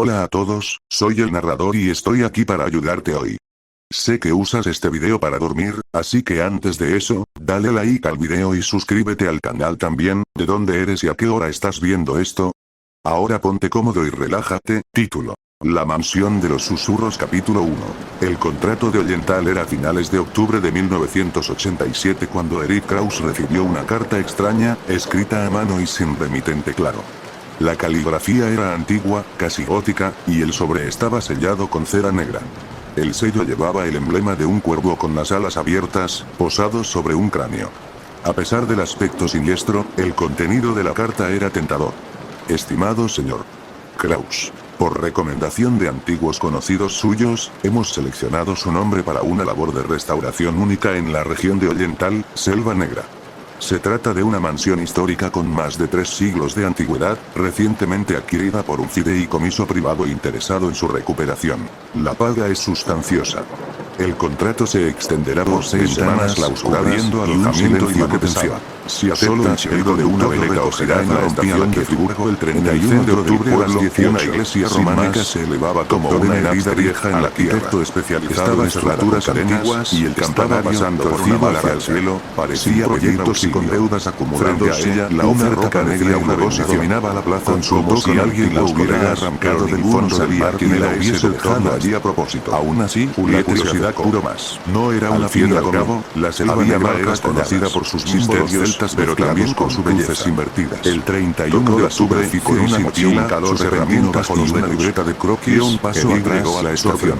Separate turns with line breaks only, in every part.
Hola a todos, soy el narrador y estoy aquí para ayudarte hoy. Sé que usas este video para dormir, así que antes de eso, dale like al video y suscríbete al canal también. ¿De dónde eres y a qué hora estás viendo esto? Ahora ponte cómodo y relájate. Título: La mansión de los susurros capítulo 1. El contrato de Oyenthal era a finales de octubre de 1987 cuando Eric Krause recibió una carta extraña, escrita a mano y sin remitente claro. La caligrafía era antigua, casi gótica, y el sobre estaba sellado con cera negra. El sello llevaba el emblema de un cuervo con las alas abiertas, posado sobre un cráneo. A pesar del aspecto siniestro, el contenido de la carta era tentador. Estimado señor Krause, por recomendación de antiguos conocidos suyos, hemos seleccionado su nombre para una labor de restauración única en la región de Oyenthal, Selva Negra. Se trata de una mansión histórica con más de 3 siglos de antigüedad, recientemente adquirida por un fideicomiso privado interesado en su recuperación. La paga es sustanciosa. El contrato se extenderá por 6 semanas, clausurando alojamiento y manutención. Si aceptas el pedido de una velocidad en la estación de Friburgo el 31 de octubre a las 18, una iglesia románica se elevaba como una herida vieja en la tierra. Especializado en estructuras antiguas y el campanario pasando por una bala al cielo, parecía proyectos y con deudas acumulando a ella la oferta negra y una voz dominaba la plaza como si alguien la hubiera arrancado del fondo del mar y la hubiese dejado allí a propósito. Aún así, la curiosidad curó más. No era una fiera cabo, la selva negra era conocida por sus misterios, pero también con sus bellezas invertidas. El 31 de octubre, con una mochila, sus herramientas y una libreta de croquis, un paso llegó a la estación.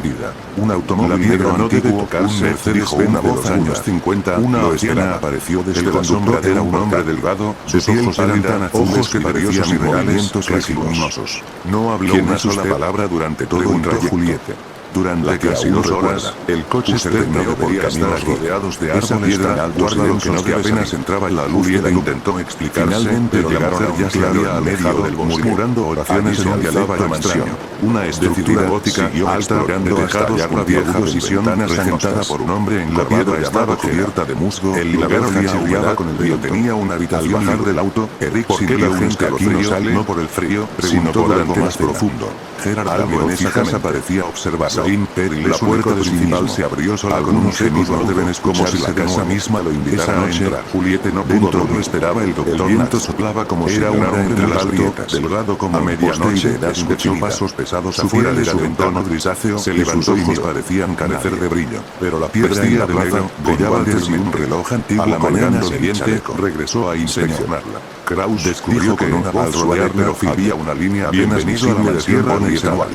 Un automóvil negro antiguo, un Mercedes Benz una voz años 50, una anciana apareció desde la sombra. Era un hombre delgado, sus ojos eran tan azules que parecían irreales, casi luminosos. No habló una sola palabra durante todo el trayecto. Durante casi 2 horas, el coche se detuvo por caminos rodeados de árboles tan altos que apenas entraba la luz. Julieta intentó explicarse, pero llegaron a ya se había alejado del bosque, murmurando oraciones en dialecto extraño. Una estructura gótica alta hasta hallar la vieja posición regentada por un hombre encorvado estaba cubierta de musgo. El lugar aullaba con el río. Tenía una habitación. Al bajar del auto, Eric sintió la gente aquí no sale, no por el frío, sino por algo más profundo. Algo en esa casa parecía observar. La puerta principal se abrió sola con un gemido. No deben escuchar como si la casa misma lo invitara a entrar. Julieta no pudo. Dentro esperaba el doctor. El viento soplaba como si era un hombre entre las grietas. Delgado como a medianoche, escuchó pasos pesados afuera de su ventana grisáceo. Se levantó y parecían carecer de brillo. Pero la piedra en la plaza brillaba desde un reloj antiguo. A la mañana siguiente, regresó a inspeccionarla. Krause descubrió que al rodearla había una línea apenas visible de tierra desigual.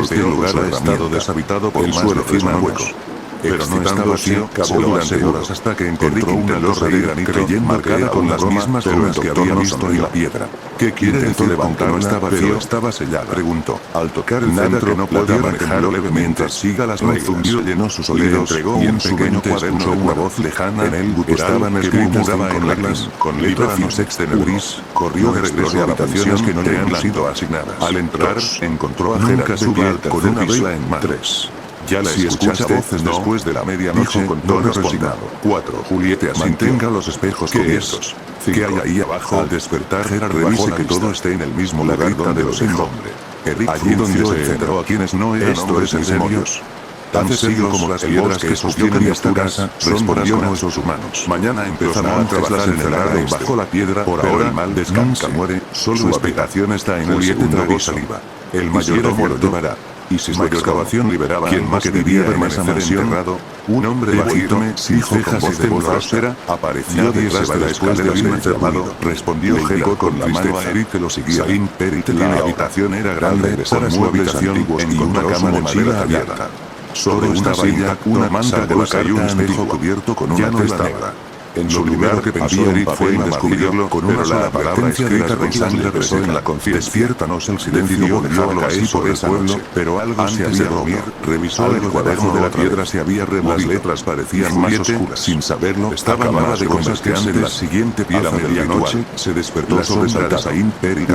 Este lugar ha estado deshabitado por más de 100 años. Pero no estaba vacío, cavó durante horas hasta que encontró una losa de granito marcada con las mismas formas que había visto en la piedra. ¿Qué quiere decir levantar? No estaba vacío, estaba sellada. Preguntó. Al tocar el centro no podía manejarlo levemente. Mientras siga las reglas. Un zumbido llenó sus oídos y en su pequeño cuaderno una voz lejana en él estaban escritas en reglas con letras extenuris. Corrió de regreso a habitaciones que no le han sido asignadas. Al entrar, encontró a Gerard con una vela en mano. Ya la escucha voces después de la medianoche con tono resignado. 4. Julieta, mantenga los espejos cubiertos. ¿Qué hay ahí abajo? Al despertar, Gerard revise que todo esté en el mismo lugar donde lo dejó. Allí donde se encerró a quienes no eran hombres en serios. Tan sencillo como las piedras que sostienen esta casa, respondió nuestros humanos. Mañana empezarán a trabajar encerrados bajo la piedra. Por ahora el mal descansa, muere. Solo su explicación está en el segundo saliva. El mayordomo lo llevará. Y si su excavación liberaba quien más que debía permanecer enterrado, un hombre bajito, sin cejas y de voz áspera, apareció detrás de la escalera bien encerrado, respondió Gerard con la mano a Eric que lo siguiera. La habitación era grande, con muebles antiguos y una cama de madera abierta. Sobre una silla, una manta de la y un espejo cubierto con una tela negra. En su lugar que pensó Eric fue en descubrirlo con una sola palabra escrita con sangre pesó en la conciencia. Despiértanos el silencio dejándolo así por el pueblo, pero algo antes de dormir, revisó el cuaderno de la piedra se había removido. Las letras parecían más oscuras. Sin saberlo, estaba más de cosas que antes. La siguiente pieza de medianoche, se despertó sobresaltada.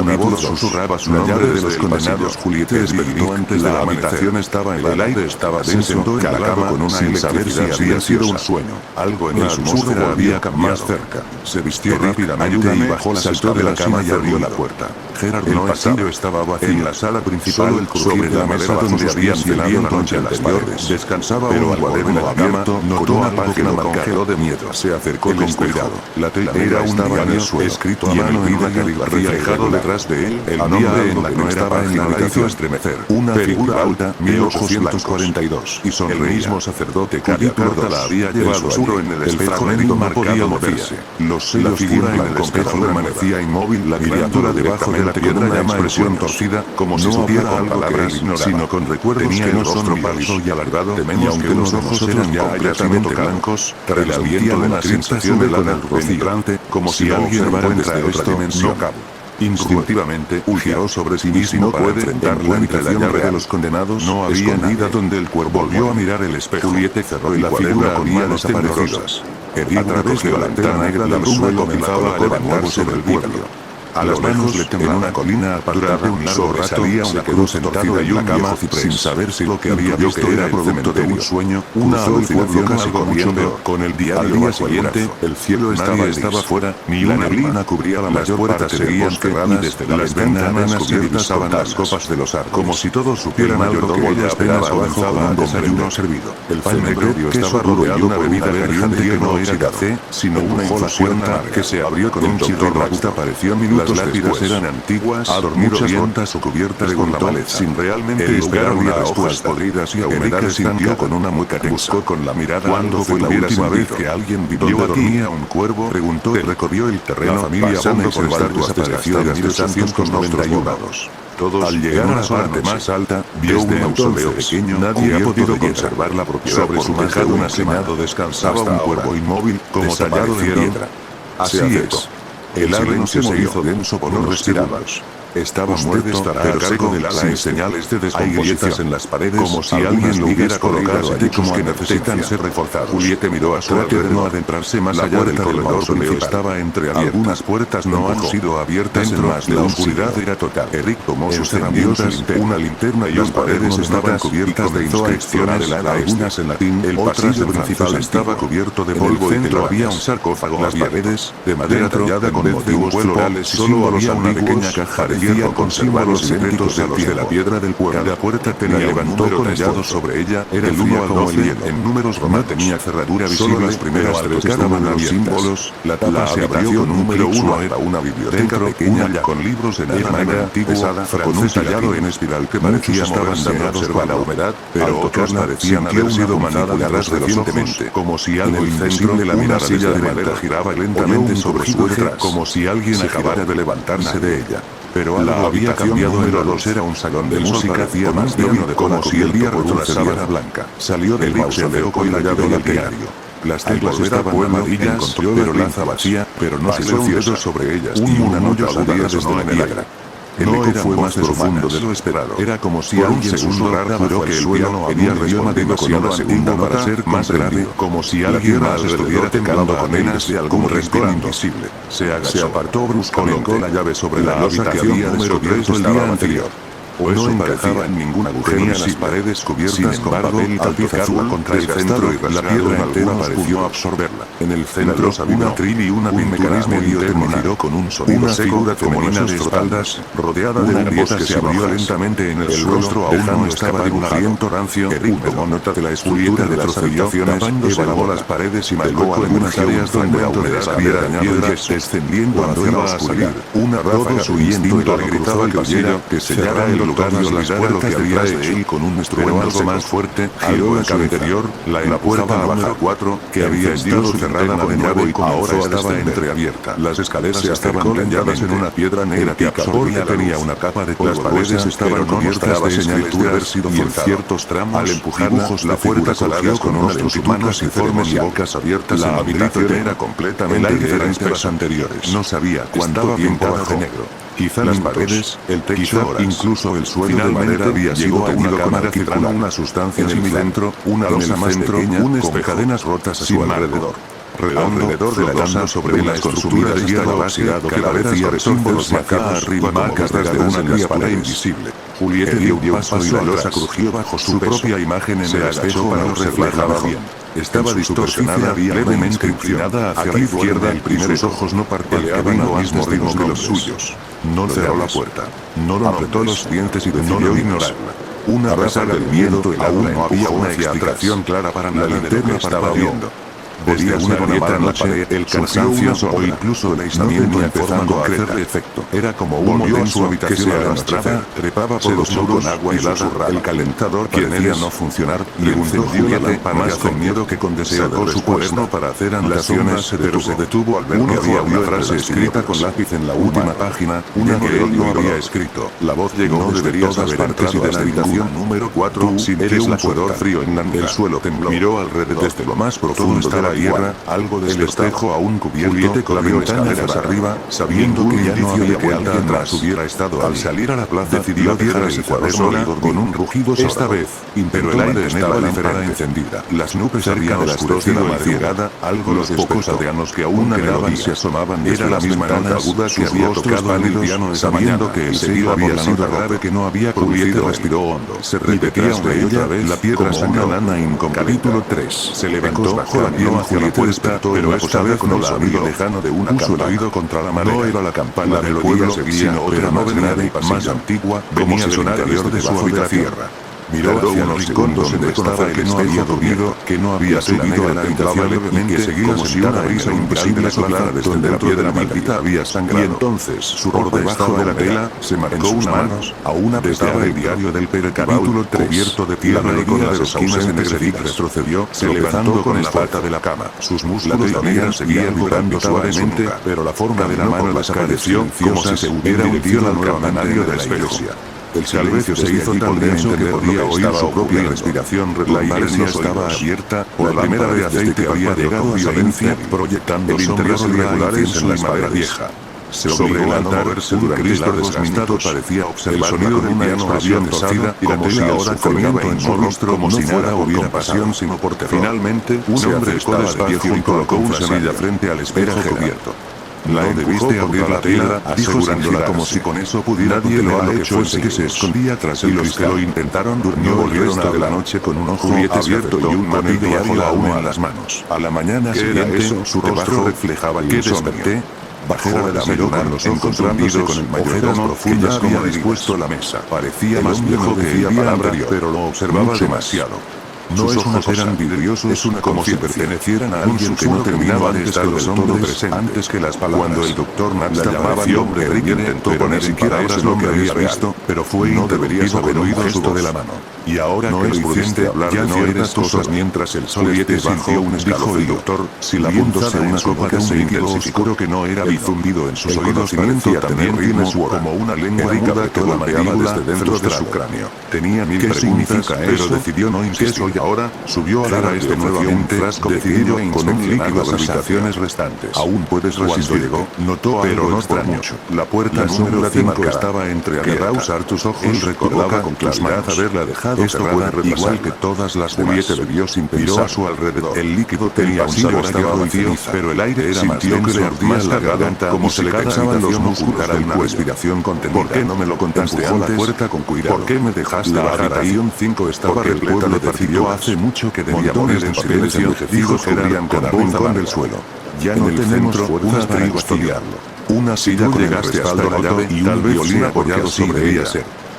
Una voz susurraba su nombre de los condenados. Julieta despertó antes de la habitación estaba en el aire, estaba denso, en la cama con una sin saber si había sido un sueño. Algo en el susurro había había cambiado. Más cerca. Se vistió rápidamente y bajó la saltó de la cama y abrió la puerta. Gerard no pasillo estaba vacío. En la sala principal, solo el crujir de la mesa donde habían cenado la noche anterior, descansaba un cuaderno abierto, notó una página marcada de miedo. Se acercó con cuidado. La tela era un diario escrito a mano en una caligrafía reflejado detrás de él, el nombre en la que no estaba en la habitación estremecer. Una figura alta, 1842, y sonreía. El mismo sacerdote cuya carta la había llevado en el fragmento no podía moverse. Los sellos en el espejo permanecía inmóvil, la criatura debajo de la piedra llama expresión torcida, como si supiera con palabras, sino con recuerdos que no son pálido y alargado, y aunque los ojos eran ya completamente blancos, transmitía una sensación de lana penetrante, como si alguien encuentra otra dimensión. Instintivamente, giró sobre sí mismo para enfrentar la habitación de los condenados. No había nada donde el cuervo volvió a mirar el espejo. Juliette cerró la figura había desaparecido. A través de la ventana negra del suelo comenzaba a levantarse sobre el vidrio. A las manos le temblaba. En una colina apartada de un largo rato se quedó sentado en la cama sin saber si lo que había visto era producto de un sueño, una alucinación casi corriendo. Con el diario al día siguiente, el cielo estaba fuera, ni la neblina cubría la mayor parte seguían cerradas, y desde las ventanas cubiertas estaban las copas de los árboles. Como si todos supieran algo que ella apenas avanzaba al desayuno servido. El medio estaba rodeado de una bebida caliente que no era café, sino una infusión que se abrió con un chirro. Raguta apareció minutos. Las lápidas eran antiguas, muchas rotas o cubiertas con la maleza. Sin realmente esperar una hojas podridas y a humedad sintió con una mueca tensa. Buscó con la mirada. ¿Cuándo fue la última vez que alguien vivió aquí? ¿Dormía un cuervo? Preguntó. Recorrió el terreno. La familia pasando por estatuas desaparecidas de santos con rostros borrados. Todos, al llegar a la parte más alta, vio un mausoleo pequeño. Nadie ha podido conservar la propiedad. Sobre su tejado un asenado descansaba un cuervo inmóvil, como tallado en piedra. Así es. El aire se hizo denso por los respirados. Estaba muerto, pero seco de ala en señales de descomposición. Hay grietas en las paredes, como si alguien lo hubiera colocado allí, como que necesitan ser reforzados. Juliette miró a su alrededor. No adentrarse más allá del corredor donde estaba entreabierta. Algunas puertas no han sido abiertas en más de la oscuridad era total. Eric tomó sus herramientas, una linterna y las paredes estaban cubiertas de inscripciones, algunas en latín. El pasillo principal estaba cubierto de polvo y dentro había un sarcófago. Las paredes, de madera tallada con motivos florales, solo había una pequeña caja de con símbolos idénticos a los de la piedra del pueblo. Cada puerta tenía levantó tallado sobre ella, era el 1 al 12 en números romanos. Tenía cerradura visible. Solo las primeras tres estaban los símbolos. La tapa se abrió con número 1. Era una biblioteca pequeña con libros de nada antigua, con un tallado en espiral que parecía estaban dañados por la humedad, pero otros parecían haber sido manipulados recientemente, como si algo invisible. La mirasilla de madera giraba lentamente sobre su eje, como si alguien acabara de levantarse de ella. Pero algo había cambiado. El 2 era un salón de música, hacía más lleno de como si el día por una sábana blanca. Salió del mausoleo con la llave del diario. Las teclas estaban amarillas, pero lanza vacía, pero no silencioso sobre ellas. Una nota aguda resonó en el aire. El eco fue más profundo de lo esperado. Era como si alguien susurrara juró que el suelo había respondido demasiado antiguo para ser más grave, como si alguien más estuviera temblando apenas de algún rincón invisible. Se apartó bruscamente, colocó la llave sobre la losa que había descubierto el día anterior. No encajaba en ningún agujero. Tenía las paredes cubiertas con papel tapiz azul contra el centro y la piedra entera pareció absorberla. En el centro una tril y un mecanismo interno giró con un sonido seco, una femenina de espaldas, rodeada de un bosque se abrió lentamente en el rostro aún no estaba dibujado. Rancio, tomó nota de la estructura de las habitaciones, evaluó las paredes y marcó algunas áreas donde la humedad había dañado y descendiendo cuando iba a salir. Una ráfaga su instinto le gritaba al caballero que sellara el lugar y olvidara lo que había de él con un estruendo más fuerte, giró el interior, la puerta baja 4, que había estado cerrada con llave y ahora estaba entreabierta. Las escaleras estaban talladas en una piedra negra que absorbía tenía una capa de polvo. Las paredes estaban cubiertas de escrituras y en ciertos tramos, al empujarlas, la puerta salió con unos humanos informes y bocas abiertas. La habitación era completamente diferente a las anteriores. No sabía cuánto tiempo de negro. Quizá las paredes, el techo, incluso el suelo de madera había sido una cámara circular, una sustancia en el centro, una losa más pequeña, con cadenas rotas a su alrededor. alrededor de la llanta sobre una estructura de hierro oxidado que parecía de símbolos marcados arriba marcas de una criatura invisible. Juliette dio un paso y la losa crujió bajo su propia imagen en el espejo para reflejaba bien. Estaba distorsionada, levemente inclinada hacia la izquierda y sus ojos no parpadeaban al mismo ritmo que los suyos. No cerró la puerta. No lo apretó los dientes y decidió ignorarla. A pesar del miedo, aún no había una explicación clara para nada. La linterna parpadeando. Desde una grieta en la pared, el cansancio o incluso el aislamiento empezando a hacerle efecto. Era como un volvió a su habitación al arrastrada, trepaba por los muros con agua helada, el calentador parecía no funcionar, y encendió la lámpara más con miedo que con deseo. Sacó su cuaderno para hacer anotaciones, pero se detuvo al ver que había una frase escrita con lápiz en la última página, una que él no había escrito. La voz llegó desde todas partes y de la habitación número 4, sintió un sudor frío en la nuca. El suelo tembló. Miró alrededor desde lo más profundo de la tierra, algo del espejo aún cubierto, la ventana hacia arriba, sabiendo que ya no había que alguien más hubiera estado. Al salir a la plaza, decidió dejar el cuaderno con un rugido esta vez, pero el aire estaba la lámpara encendida. Las nubes habían oscurecido la madrugada, algo los pocos aldeanos que aún quedaban se asomaban. Era la misma nota aguda que había tocado en el piano, sabiendo que el seguido había sido grave, que no había producido. Respiró hondo. Se repetía una y otra vez la piedra sangrana incompleta. Capítulo 3. Se levantó bajo la piel hacia la puerta, pero esta vez no la abrió lejano de una campana. Puso el oído contra la madera. No era la campana del pueblo, sino otra más grande y más antigua, venía del interior de su habitación. Miró hacia unos segundos donde estaba que no había dormido, que no había subido a la habitación levemente, que seguía como si una brisa invisible soplara desde la piedra maldita había sangrado. Y entonces, por debajo de la tela, se marcó una mano, a una desde el diario del capítulo 3, cubierto de tierra y con las esquinas ennegrecidas. Retrocedió, se levantó con la falta de la cama. Sus músculos seguían vibrando suavemente, pero la forma de la mano desapareció, como si se hubiera hundido al campanario de la iglesia. El silencio se hizo tan denso que podía oír su propia respiración. La iglesia estaba abierta, por la primera vez desde que había llegado a violencia, proyectando sombras irregulares en la madera vieja. Sobre el altar, un Cristo desgastado parecía observar el sonido de una explosión torcida, y la tela ahora colgaba en su rostro como si nada hubiera pasión sino por terror. Finalmente, un hombre estaba despacio y colocó una semilla frente al espejo cubierto. No debiste abrir la tela, asegurándola como si con eso pudiera. Nadie lo ha hecho, ese que se escondía tras el los que lo intentaron durmió el resto de la noche con un ojo abierto y un martillo bajo la uno en las manos. A la mañana siguiente, su rostro reflejaba el insomnio. Bajó a desayunar, encontrándose con el ojeras profundas como dispuesto la mesa. Parecía más viejo que el día anterior, pero lo observaba demasiado. No sus ojos eran vidriosos, es una como si pertenecieran a alguien que no terminaba de estar del todo presente antes que las palabras. Cuando el doctor Max la llamaba hombre de intentó poner siquiera eso lo que había visto, pero fue no deberías haber oído esto de la mano. Y ahora no que lo hiciste hablar de ciertas cosas mientras el sol sintió un dijo el doctor, silbiéndose una copa de un líquido oscuro que no era difundido en sus oídos. Parecía también ritmo como una lengua aguda que golpeaba desde dentro de su cráneo. Tenía mil preguntas, pero decidió no insistir. Y ahora, subió a dar a este nuevamente, decidido con un líquido las habitaciones restantes. Aún puedes resistir, notó pero no extraño. La puerta número 5 estaba entreabierta. Usar tus ojos. Él recordaba con claridad haberla dejado cerrada, igual que todas las demás. Bebió sin pensar a su alrededor. El líquido tenía un sabor vacío, pero el aire era más denso, que le ardía la garganta, como se le cansaban los músculos de la respiración contenida. ¿Por qué no me lo contaste antes? La puerta con cuidado. ¿Por qué me dejaste bajar ahí? La habitación 5 estaba repleta de decidió hace mucho que debía poner en silencio, dijo Gerard con rincón del suelo. Ya no tenemos fuerzas para custodiarlo. Una silla con llegaste hasta la llave y un violín apoyado sobre ella.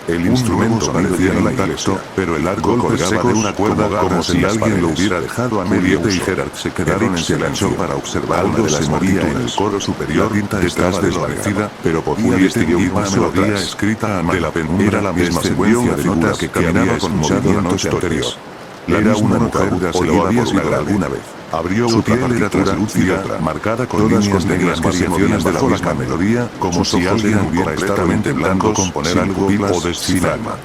El instrumento parecía intacto, pero el arco colgaba de una cuerda como si alguien lo hubiera dejado a medio uso. Y Gerard se quedaron en silencio para observar. Algo se movía en el coro superior, estás desvanecida, pero podía distinguir una melodía escrita a mano. De la penumbra era la misma secuencia de notas que caminaba con muchado la noche anterior. Era una nota aguda, se lo había sido alguna vez. Abrió su piel, era translúcida, marcada con líneas negras variaciones de la misma melodía, como si alguien hubiera completamente blanco componer algo o sin alma.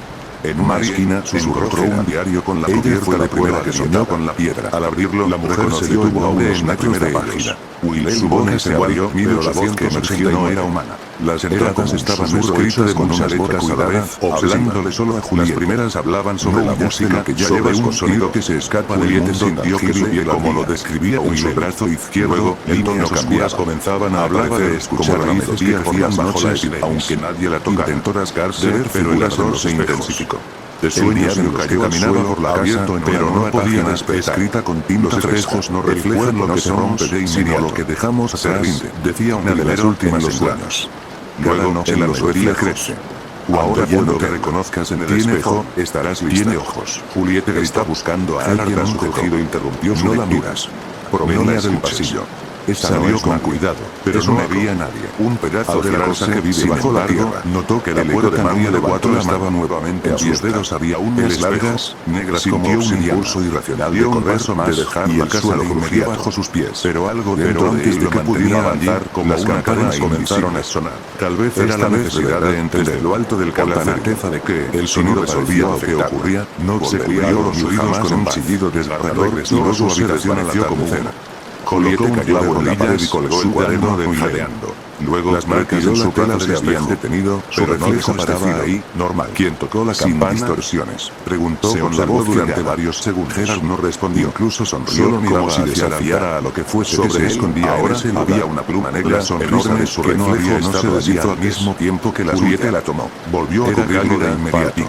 En una esquina, susurró un diario con la cubierta de cuerda que soñó con la piedra. Al abrirlo, la mujer se detuvo a unos metros de página. Will su boca se abrió, pero la voz que emergió no era humana. Las entradas estaban escritas con una letra cuidada, hablándole solo a Julieta. Las primeras hablaban sobre la música que ya lleva un sonido que se escapa del mundo sintió que subiera como lo describía en su brazo izquierdo, el tono cambiaba. Comenzaban a hablar de escuchar la melodía que hacían bajo la epidemia, aunque nadie la tocara. Intentó rasgarse, pero el ardor se intensificó. De sueños en los que caminaba por la casa, pero no podía despertar. Escrita con tinta espejos no reflejan lo que somos, sino lo que dejamos atrás, decía una de las últimas sueños. Luego, en la noche crece. Ahora cuando te reconozcas en el espejo, estarás lista. Tiene ojos. Julieta está buscando a alguien. Un quejido interrumpió su lectura. Provenía del pasillo. Salió con cuidado, pero no había nadie. Un pedazo de rosa que vive bajo la tierra. Notó que la puerta María de Cuatro estaba nuevamente a sus dedos. Había unas largas, negras como un impulso irracional de correr, de dejar la casa de crujía bajo sus pies. Pero algo dentro de él que pudiera avanzar, como las campanas comenzaron a sonar. Tal vez era la necesidad de entender lo alto del campanario, la certeza de que el sonido resolvía lo que ocurría, no se cuidó los oídos con un chillido desgarrador y luego su habitación desvaneció como cena. Julieta cayó de la pared y colgó el cuaderno jadeando. Luego las marcas en su pelo se habían detenido, su reflejo estaba ahí, normal. ¿Quién tocó la campana? Sin distorsiones. Preguntó con la voz durante varios segundos. Gerard no respondió. Incluso sonrió como si desafiara a lo que fuese que se escondía. Ahora había una pluma negra enorme, su reflejo no se deshizo al mismo tiempo que la Julieta la tomó. Volvió a cubrirlo de inmediato.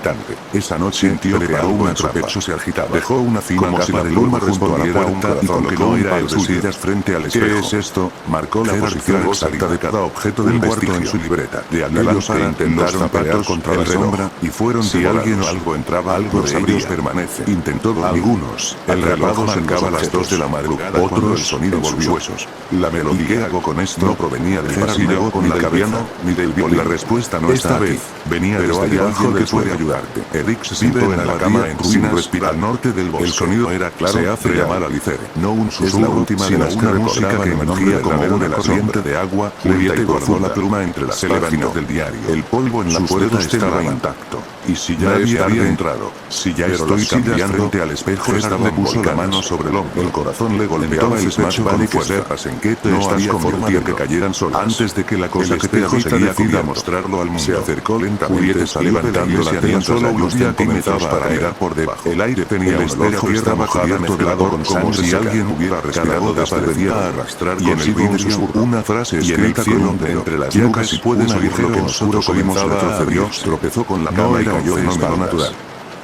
Esa noche sintió que algo en su pecho se agitaba. Dejó una fina capa de pluma junto a la puerta y colocó un par de sillas frente al espejo. ¿Qué es esto? Marcó la posición exacta de cada objeto del cuarto en su libreta. De aquellos que intentaron pelear contra la sombra, y fueron si alguien o algo entraba, algo de ellos permanece. Intentó algunos. El reloj marcaba las 2 de la madrugada, otros el sonido de sus huesos. La melodía que hago con esto no provenía del pasillo, ni del piano, ni del violín. La respuesta no está aquí. Venía desde abajo que puede ayudarte. Eric se sentó en la cama en ruinas al norte del bosque. El sonido era claro, se hace llamar Alicere. No un susurro, sino una música que emergía como una corriente de agua. Julieta guardó la pluma entre las páginas del diario. El polvo en la puerta estaba intacto. Y si ya había entrado, si ya estoy cambiando frente al espejo, estaba puso la mano sobre el hombro. El corazón le golpeaba el pecho con fuerzas en que te estás convirtiendo que cayeran solas. Antes de que la cosa que te seguía mostrarlo al mundo. Se acercó lentamente, levantando la tela solo unos centímetros para mirar por debajo. El aire tenía el espejo estaba cubierto de lavado como si alguien hubiera respirado parecía arrastrar consigo una frase escrita con un dedo entre las nubes y puedes oír lo que nosotros oímos. Retrocedió, tropezó con la cama y cayó en espalda natural.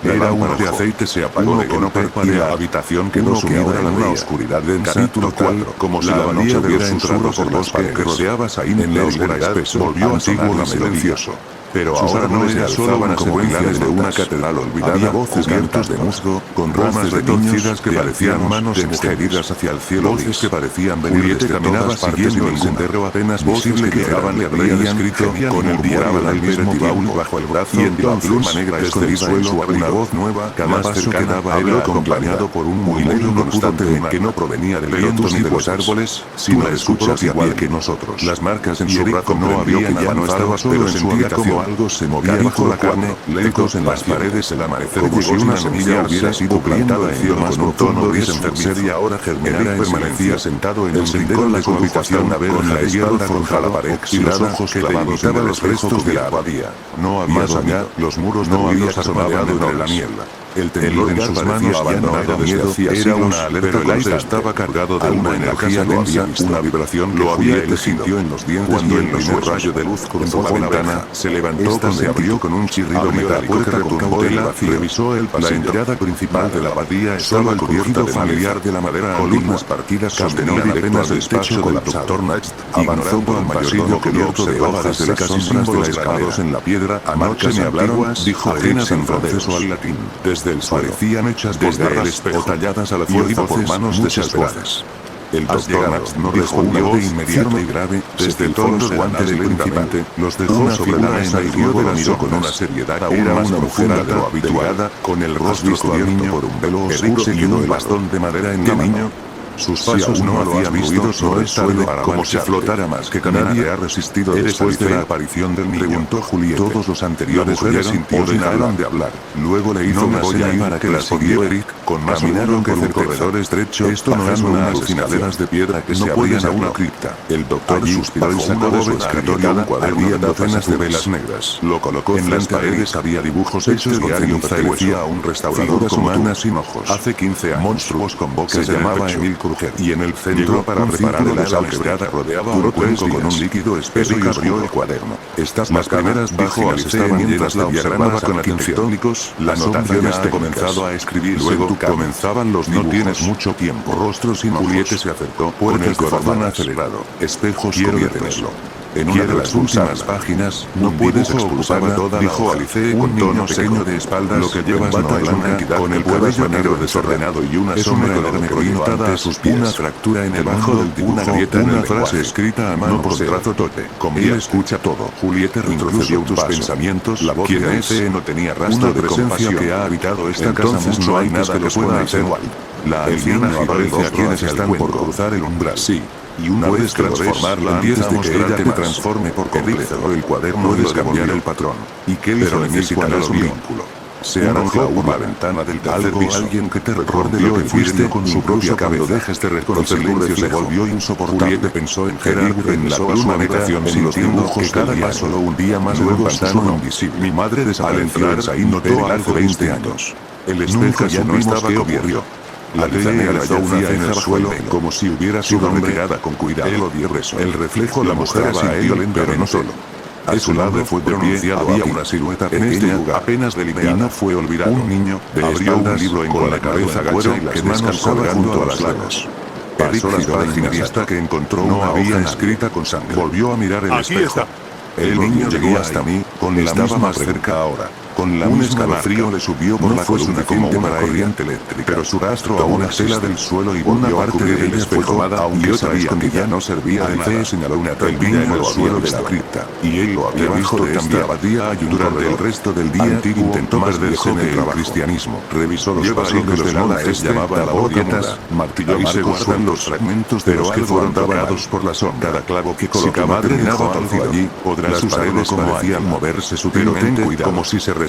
Era un de aceite se apagó de golpe y la habitación quedó sumida en una oscuridad densa. Capítulo 4. Como si la noche hubiera entrado por los que rodeaba Saín en la oscuridad volvió antiguo y silencioso. Pero ahora no era solo una secuencias de una catedral olvidada. Había voces ciertos de musgo, con ramas retorcidas que parecían manos extendidas hacia el cielo. Voces que parecían venir desde todas partes y ningún derro apenas visible que le habrían escrito con el diablo al mismo baúl bajo el brazo y entonces pluma negra desde el suelo una voz nueva cada más cercana a él acompañado por un murmullo constante que no provenía del viento ni de los árboles, sino de escuchas igual que nosotros. Las marcas en su brazo no habían ya no estaba solo en su habitación. Algo se movía bajo la carne, lejos en las paredes el amanecer como si una semilla hubiera sido plantada en cielo con un tono gris enfermizo y ahora germinara permanecía sentado en el rincón de su habitación con la espalda contra la pared y los ojos clavados en los restos de la abadía. No había más allá, los muros no habían asomaban entre la niebla. El temblor en sus manos ya no era miedo, era una alerta, pero el aire estaba cargado de una energía densa, una vibración lo había sintió en los dientes cuando el primer rayo de luz cruzó la ventana, se levantó, se abrió con un chirrido metálico que retumbó del vacío. Revisó el pasillo. La entrada principal de la abadía estaba cubierta familiar de la madera, columnas partidas sostenían apenas el techo del doctor Next, avanzó por un pasillo cubierto de hojas secas y símbolos grabados en la piedra, a marcas me hablaron, dijo apenas en francés o al latín. Desde el suelo parecían hechas desde el espejo, talladas a la fuerza por manos desesperadas. El doctor Max no respondió de inmediato y grave, desde el fondo guantes lentamente, los dejó sobre la mesa y dio de la miró con una seriedad aún más profunda de lo habitual, con el rostro cubierto por un velo oscuro y un bastón de madera en la mano. Sus pasos no hacían ruido sobre el suelo como si flotara más que caminar. Nadie ha resistido después de la aparición del niño. Preguntó Julieta. Todos los anteriores ya dejaron de hablar. Luego le hizo una señal para que la siguió Eric, Con más caminaron por un corredor estrecho. Esto no es unas escaleras de piedra que se abrían a una cripta. El doctor suspiró y sacó de su escritorio un cuaderno de docenas de velas negras. Lo colocó en las paredes. Había dibujos hechos diario. Parecía a un restaurador con humanas sin ojos. Hace 15 años. Monstruos con bocas. Se llamaba Emil Kruger. Y en el centro, para preparar el ala quebrada, rodeaba un cuenco con un líquido espeso y abrió el cuaderno. Estas las primeras páginas estaban llenas de diagramas arquitectónicos. Las anotaciones ha comenzado a escribir. Luego comenzaban los dibujos. No tienes mucho tiempo. Rostros sin ojos. Juliette se acercó. Con el corazón acelerado. Espejos. Quiero detenerlo. En una de las últimas páginas, no puedes expulsarla toda, dijo Alice con tono pequeño de espaldas. Lo que llevas no es una entidad con el cabello negro desordenado y una sombra enorme orientada a sus pies. Una fractura en el bajo del dibujo, una grieta en una frase escrita a mano por trazo tote. Él escucha todo. Juliette retrocedió tus pensamientos. La voz de ese no tenía rastro de presencia que ha habitado esta casa. No hay nada que lo pueda hacer. La anciana aparece a quienes están por cruzar el umbral. Sí. Y una puedes transformarla antes de que ella te transforme por completo. El cuaderno puedes cambiar el patrón. Y que pero necesitará su vínculo. Se arrojó por la ventana del tercer piso. Alguien que te recuerde lo que fuiste con su propia cabeza. Dejes de reconocerlo, se volvió insoportable. Juliette pensó en Gerard, en la columna meditación sin los dibujos que cada día solo un día más en un pantano invisible. Mi madre desapareció ahí notó algo 20 años. El espejo ya no estaba cubierto. La negra alzó una ceja en el suelo, como si hubiera sido retirada con cuidado. Él odió eso. El reflejo la mostraba a él, pero no solo. A su lado fue pronunciado. Había una silueta en este lugar, apenas delineada. Y no fue olvidado. Un niño, abrió un libro con la cabeza agacha y las manos colgando a los lados. Pasó las páginas hasta que encontró una hoja escrita con sangre. Volvió a mirar el espejo. El niño llegó hasta mí, estaba más cerca ahora. Con un escalofrío le subió por la columna como una corriente eléctrica. Pero su rastro aún exhala del suelo y una parte de ella fue tomada, aunque sabía que ya no servía de nada. Señaló una trampilla en el suelo de la cripta. Y él lo había visto también. Abadía durante el resto del día. Intentó perderse en el cristianismo. Revisó los pasillos de los monjes, llamaba a la boquetas, martilló y se guardan los fragmentos de los que fueron tocados por la sombra. Cada clavo que colocaba terminaba algo allí. Las paredes parecían moverse sutilmente, como si se resistieran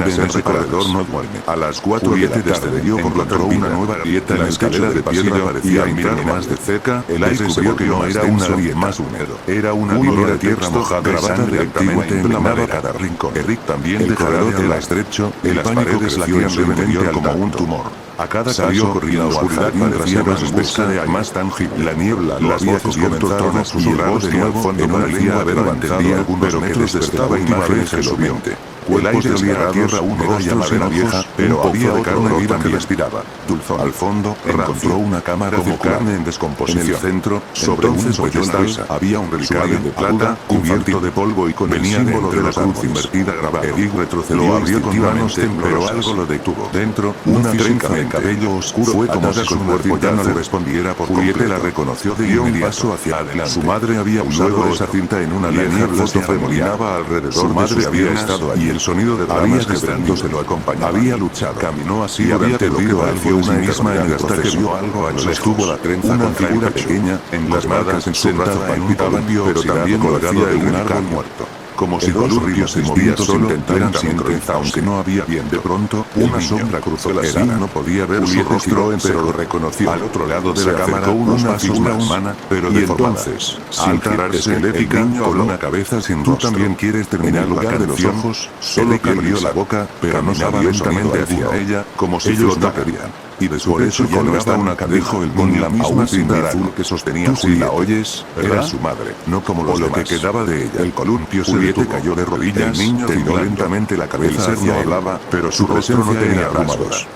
a ser recorredor no duerme. A las 4 de la tarde encontró una nueva grieta en la escalera de piedra. Parecía mirar más de cerca. El aire descubrió que no era una grieta más húmedo. Era una línea de tierra mojada grabada directamente en cada rincón. Eric también el corredor era estrecho. El pánico creció levemente como un tumor. A cada salió corriendo a oscuridad parecía más espesa de más tangible. La niebla lo había cubierto todo a susurrar de nuevo fondo parecía haber avanzado algunos metros despertaba imágenes en su mente. El aire olía a tierra, un rostro era vieja, pero había de carne viva que respiraba. Dulzón. Al fondo, encontró una cámara como carne en descomposición. En el centro, sobre un pedestal, había un relicario de plata, cubierto de polvo y con el símbolo de la cruz invertida grabado. Eric retrocedió, lo abrió con manos pero algo lo detuvo. Dentro, una trenza de cabello oscuro fue como si su cuerpo ya no le respondiera por completo. La reconoció de dio un paso hacia adelante. Su madre había usado esa cinta en una vieja foto femenina alrededor. Su madre había estado allí. El sonido de ramas quebrándose lo acompañaba. Había luchado. Caminó así y había perdido algo una misma en hasta que vio algo a lo lejos. Sostuvo la trenza una figura pequeña, en las manos en su brazo palpitaba, pero también colgado de un árbol muerto. Como si dos ríos movimientos intentaran sincronizar, aunque no había bien. De pronto, una sombra cruzó la sala. No podía ver su rostro, pero lo reconoció. Al otro lado de la cámara, una figura humana, pero deformada. Entonces, sin pararse, esquelética, con una cabeza sin rostro. Tú también quieres terminar en lugar de los ojos, solo que abrió la boca, pero caminaba lentamente hacia ella, como si ellos no querían. Y de su pecho ya no está una cabeza, el con la misma cinta azul que sostenía. Si la oyes, era su madre, no como los demás. Lo que quedaba de ella. El columpio se detuvo, cayó de rodillas, el niño tiró lentamente la cabeza hacia él, hablaba, pero su rostro no tenía rasgos.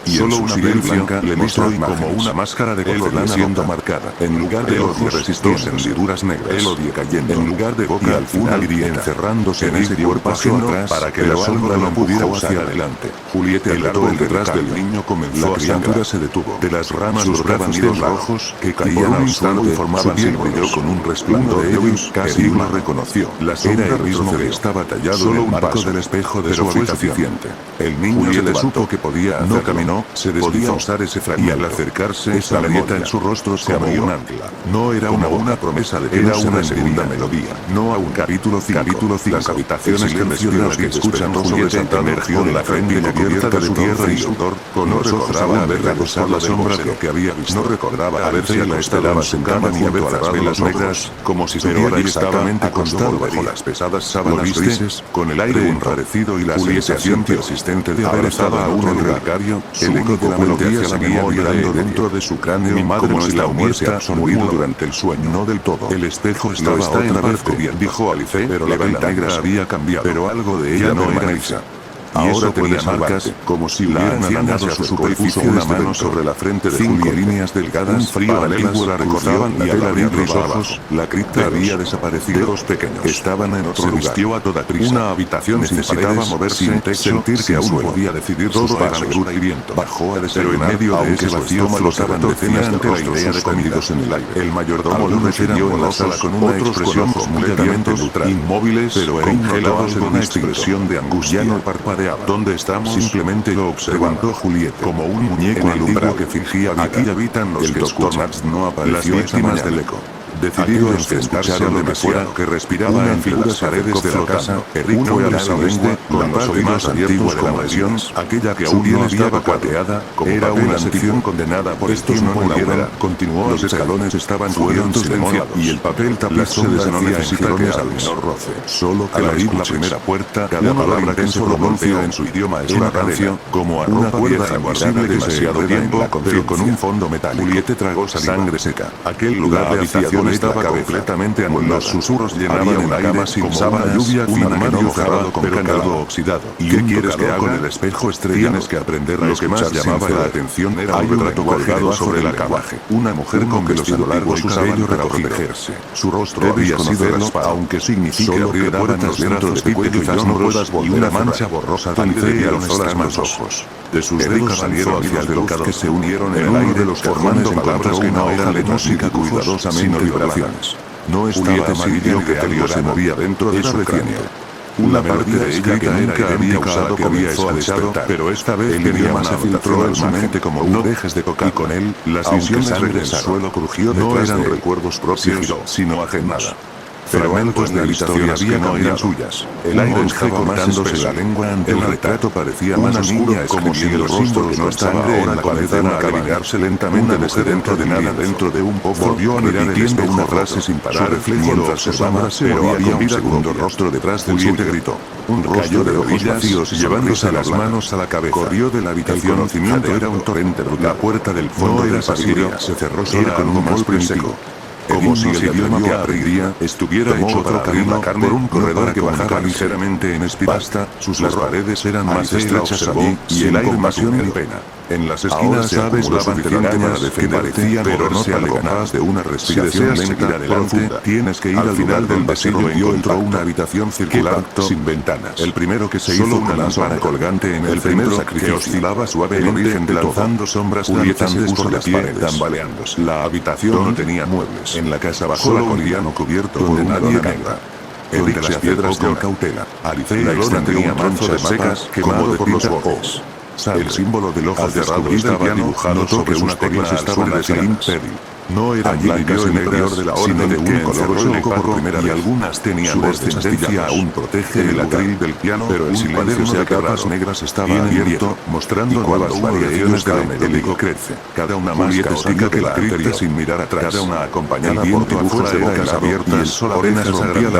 Y solo una piel blanca le mostró como una máscara de porcelana siendo marcada. En lugar de ojos resistiendo hendiduras negras. El odio cayendo. En lugar de boca al final iría encerrándose en ese cuerpo ajeno para que la sombra no pudiera hacia adelante. Juliette el árbol detrás del niño comenzó a sangrar. Se detuvo. De las ramas los brazos rojos que caían al suelo y formaban círculos con un resplandor de ellos. Casi lo reconoció. La sombra el mismo que estaba tallado solo un marco del espejo de su habitación. El niño se le supo que podía hacer. No caminó no, se podía usar ese fragmento. Y al acercarse, esa grieta en su rostro se abrió un ancla. No era una promesa de que era una segunda melodía. No a un capítulo 5. Las habitaciones que respiradas que escuchan Julieta emergió de la frente cubierta de tierra y sudor, con los ojos aún verdados por las sombras de lo que había visto. No recordaba haberse acostado en su cama ni haber cerrado las negras, como si estuviera exactamente acostado bajo las pesadas sábanas grises, con el aire enrarecido y la sensación persistente de haber estado aún en el relicario. El eco de la melodía seguía vibrando dentro de su cráneo. Mi madre como si la hubiese absorbido durante el sueño. No del todo. El espejo estaba otra vez cubierto, dijo Alice, pero la vela negra había cambiado. Pero algo de ella no era lisa. Ahora tenía marcas, como si hubieran alanado su superficie una mano sobre la frente de Julieta. 5 líneas delgadas, paralelas la recordaban y la tela de los ojos. La cripta había desaparecido. Dedos pequeños estaban en otro lugar. Se vistió a toda prisa. Una habitación necesitaba moverse, sin techo, sentir que aún podía decidir todo para segura y viento. Bajó a desayunar, pero en medio de ese vacío flotaban decenas de rostros suspendidos en el aire. El mayordomo lo recibió en la sala con una expresión completamente neutral. Inmóviles, pero congelados en una expresión de angustia. Ya no parpadeaba. ¿Dónde estamos? Simplemente lo observó Julieta, como un muñeco antiguo que fingía vida. Aquí habitan los que Dr. Max no apareció. Las víctimas del eco. Decidido a enfrentarse a lo que fuera que respiraba entre las paredes de la casa, Eric fue a la lengua, con los oídos abiertos de la mansión, aquella que aún no estaba cuateada, era una sección condenada por estos no murieran. Continuó, los escalones estaban cubiertos de mola y el papel tapiz se deshacía en girones al menor roce. Solo que la primera puerta, cada palabra que se pronuncia en su idioma es una canción, como a una pieza invisible demasiado tiempo, pero con un fondo metálico. Julieta tragó sangre seca. Aquel lugar de habitación estaba completamente anulado. Los susurros llenaban el aire sin sábana, lluvia fina, armario cerrado con cáñamo oxidado. ¿Y qué quieres que haga con el espejo estrella? Tienes que aprender a escuchar. Lo que más llamaba la atención era un retrato colgado sobre el lenguaje. Una mujer con vestido largo, su cabello para protegerse. Su rostro había sido raspado, aunque signifique abrir puertas dentro de ti que quizás no puedas volver. Una mancha borrosa de alzó las manos ojos. De sus dedos salieron hacia el luz que se unieron en el aire, formando palabras que no eran de música cuidadosamente vibraciones. No estaba amarillo que algo se movía dentro de su cráneo. Una parte de ella que nunca había usado comenzó a despertar, pero esta vez el idioma se filtró en su mente como no dejes de tocar. Y con él, las visiones regresaron. El suelo crujió detrás. No eran recuerdos propios, sino ajenos. Fragmentos de historias que no eran suyas. El aire estaba cortándose la lengua ante el retrato, parecía más oscuro, como si el rostro que no estaba ahora en la cabeza a cavilarse lentamente desde dentro de nada. Dentro de un poco volvió a mirar el espejo, una frase sin parar, reflejo lo observaba, pero había un segundo rostro detrás del suyo. Gritó. Un rostro de ojos vacíos y llevándose las manos a la cabeza. Corrió de la habitación. El conocimiento era un torrente brutal. La puerta del fondo del pasillo se cerró sola con un golpe seco. Como si el idioma que abriría estuviera hecho para abrir la carne por un corredor que bajaba ligeramente en espiral. Las paredes eran más estrechas allí y el aire más en pena. En las esquinas aves lavan telarañas que parecían pero no algo capaz de una respiración lenta profunda. Tienes que ir al final del pasillo y entró una habitación circular sin ventanas. El primero que se hizo una lámpara colgante en el primer que oscilaba suavemente lanzando sombras danzantes por las paredes, tambaleándose. La habitación no tenía muebles. En la casa bajo la colina cubierto por una lona negra. Eric se acercó con cautela. Alice y Lona tenía manchas secas quemado por los bordes. El símbolo del ojo cerrado estaba dibujado sobre una tecla estaban de imperio. No eran blancas en negras de la orden de un color seco por primera vez. Y algunas tenían descendencia aún protege el atril del piano, pero el silencio de capas negras estaba abierto, mostrando nuevas variaciones de melódico crece. Cada una más caótica que la anterior sin mirar atrás. Cada una acompañada por dibujos de bocas abiertas, orejas rompían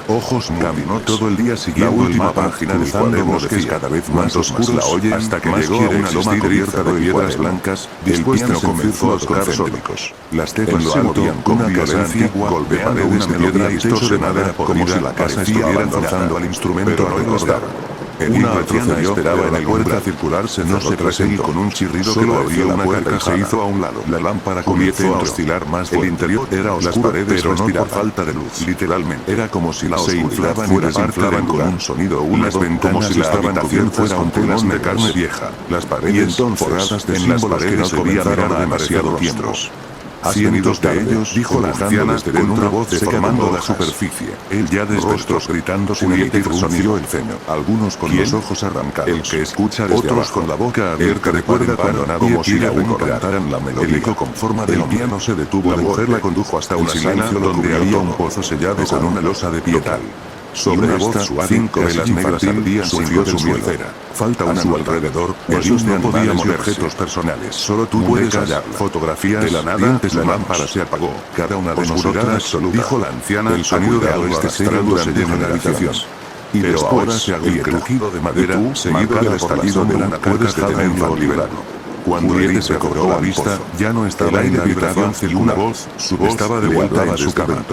ojos. Caminó todo el día siguiendo el mapa, cruzando bosques cada vez más oscuros la oye hasta que llegó a una loma cubierta de piedras blancas. Después no comenzó a tocar céntricos. Las tejas se movían con violencia, golpeando una piedra y techo de madera como si la casa estuviera forzando al instrumento a recordar. Una anciana esperaba en la puerta circular, no se presentó con un chirrido que lo abrió una puerta y se hizo a un lado. La lámpara comenzó a oscilar más fuerte. El interior era oscuro, pero no por falta de luz. Literalmente. Era como si la se inflaban y desinflaban con un sonido. Unas ventanas como si estaban cubiertas con telón de carne vieja. Las paredes forradas de símbolos que no se veían durar demasiado tiempo. Cientos de ellos, dijo la anciana con una voz deformando la superficie. Él ya despertó gritando sin emitir sonido el ceño. Algunos con los ojos arrancados. El que escucha desde otros abajo, con la boca abierta recuerda cuando nadie como si aún cantaran la melodía. El eco con forma de piano se detuvo. La mujer la condujo hasta una sala donde había un pozo sellado con una losa de piedra. Sobre una voz suave, 5 velas negras ardían sin su mielcera. Falta a su alrededor, esos no podían mover objetos personales. Solo tú puedes hallarla. Fotografías, de la nada, la lámpara se apagó. Cada una de nosotras, dijo la anciana, el sonido de algo extraño durante generaciones. Y después se abrió el crujido de madera, seguido del estallido de una carcajada en liberarlo. Cuando Juliette se cobró la vista, ya no estaba en la habitación, una voz, su voz estaba de vuelta en su cama.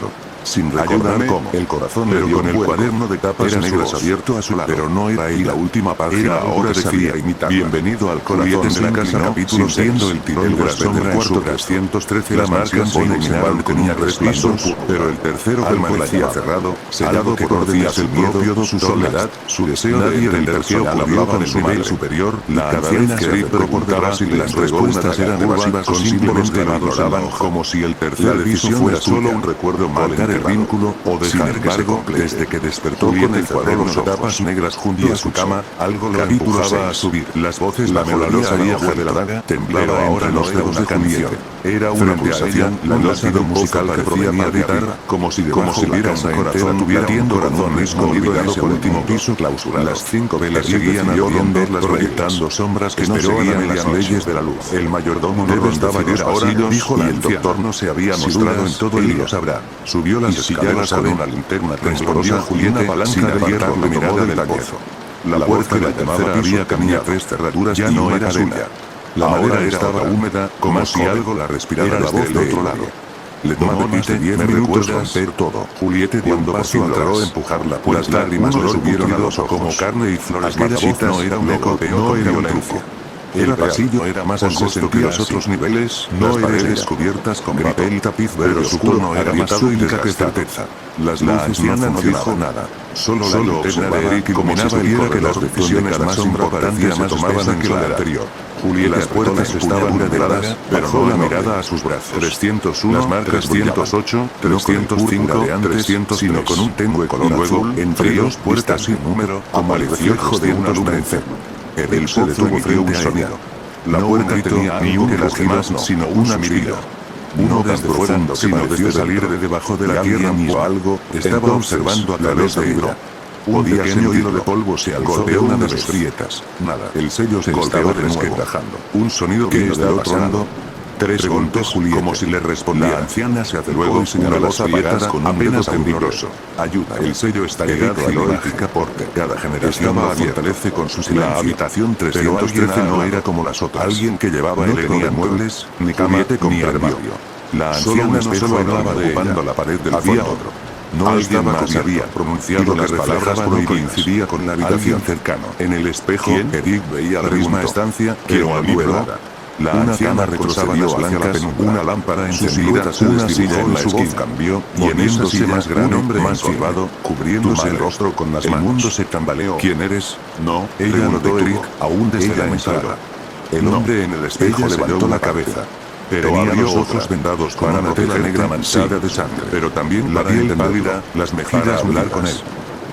Sin recordar cómo, el corazón pero con el cuaderno de tapas negras abierto a su lado. Pero no era ahí la última página, ahora decía imitar. Bienvenido al corazón de la casa, capítulo 6. El tirón de la sombra en su 313. Las marcas iluminaban tenía 3 pisos, pero el tercero permanecía cerrado, sellado por órdenes el miedo, su soledad, su deseo de entender que hablaba del nivel superior. La anciana se reportaba si las respuestas eran evasivas o simplemente lo ignoraban, como si el tercer piso fuera solo un recuerdo mal el vínculo, o dejar que se complete. Desde que despertó con el cuaderno de tapas negras junto a su cama, algo lo empujaba a subir. Las voces, la melodía había de la daga, temblaba ahora los dedos de Juliette. Era una pulsación, la lógica musical que provenía de guitarra, como si hubiera un corazón latiendo corazón escondido en ese último piso clausurado. Las 5 velas seguían ardiendo, proyectando sombras que no seguían las leyes de la luz. El mayordomo no estaba en ahora, dijo y el doctor no se había mostrado en todo el lo sabrá. Subió las escaleras con una linterna temblorosa, Juliette, una palanca de hierro la mirada del pozo. La puerta de la tercera había cambiado 3 cerraduras, ya no era suya. La madera estaba húmeda, como si algo la respirara la voz del otro lado. Le tomó más de 10 minutos romper todo. Juliette dio un paso, logró empujar la puerta. Las lágrimas le subieron a los ojos como carne y flores marchitas. No era un eco, no era violencia. El pasillo era más angosto que los otros niveles, no era descubiertas con papel tapiz verde, pero su tono era más sutil que certeza. Las luces no dijo nada. Solo la linterna de Eric iluminaba el corredor, que las decisiones más importantes se tomaban que la anterior. Juliette, las puertas estaban veladas, bajó la mirada a sus brazos. 301, las marcas 308, 305 de antes, 300, sino con un tenue color azul, entre 2 puertas sin número, como el reflejo de una luna enferma. El se detuvo frente a sonido. La puerta tenía ni un rugido, sino una mirada. No desde fuera, sino desde salir de debajo de la tierra o algo, estaba observando a través de ella. Un pequeño hilo de polvo se golpeó una de las grietas. Nada. El sello se estaba desquebrajando. Un sonido que es del otro lado. 3 preguntó Juliette, como si le respondiera. La anciana se acercó luego y señaló las grietas con un dedo tembloroso. Ayuda. El sello está ligado a la porte. Cada generación lo fortalece con su silencio. La habitación 313 no era como las otras. Alguien que llevaba el tenía muebles, ni cama, ni armario. La anciana no solo hablaba de ocupando la pared del fondo. Había otro. No estaba más había pronunciado las palabras no coincidía con la habitación cercano. En el espejo, Eric veía la misma estancia, pero abuelada. La anciana retrocedió hacia la penumbra. Una lámpara encendida, una silla en la esquina cambió, y en esa silla más grande, un hombre más silbado, cubriéndose el rostro con las manos. El mundo se tambaleó. ¿Quién eres? No, ella notó Eric, aún desde la entrada. El hombre en el espejo levantó la cabeza. Pero abrió los ojos vendados con una tela negra manchada de sangre. Pero también la piel pálida, las mejillas hablar con él.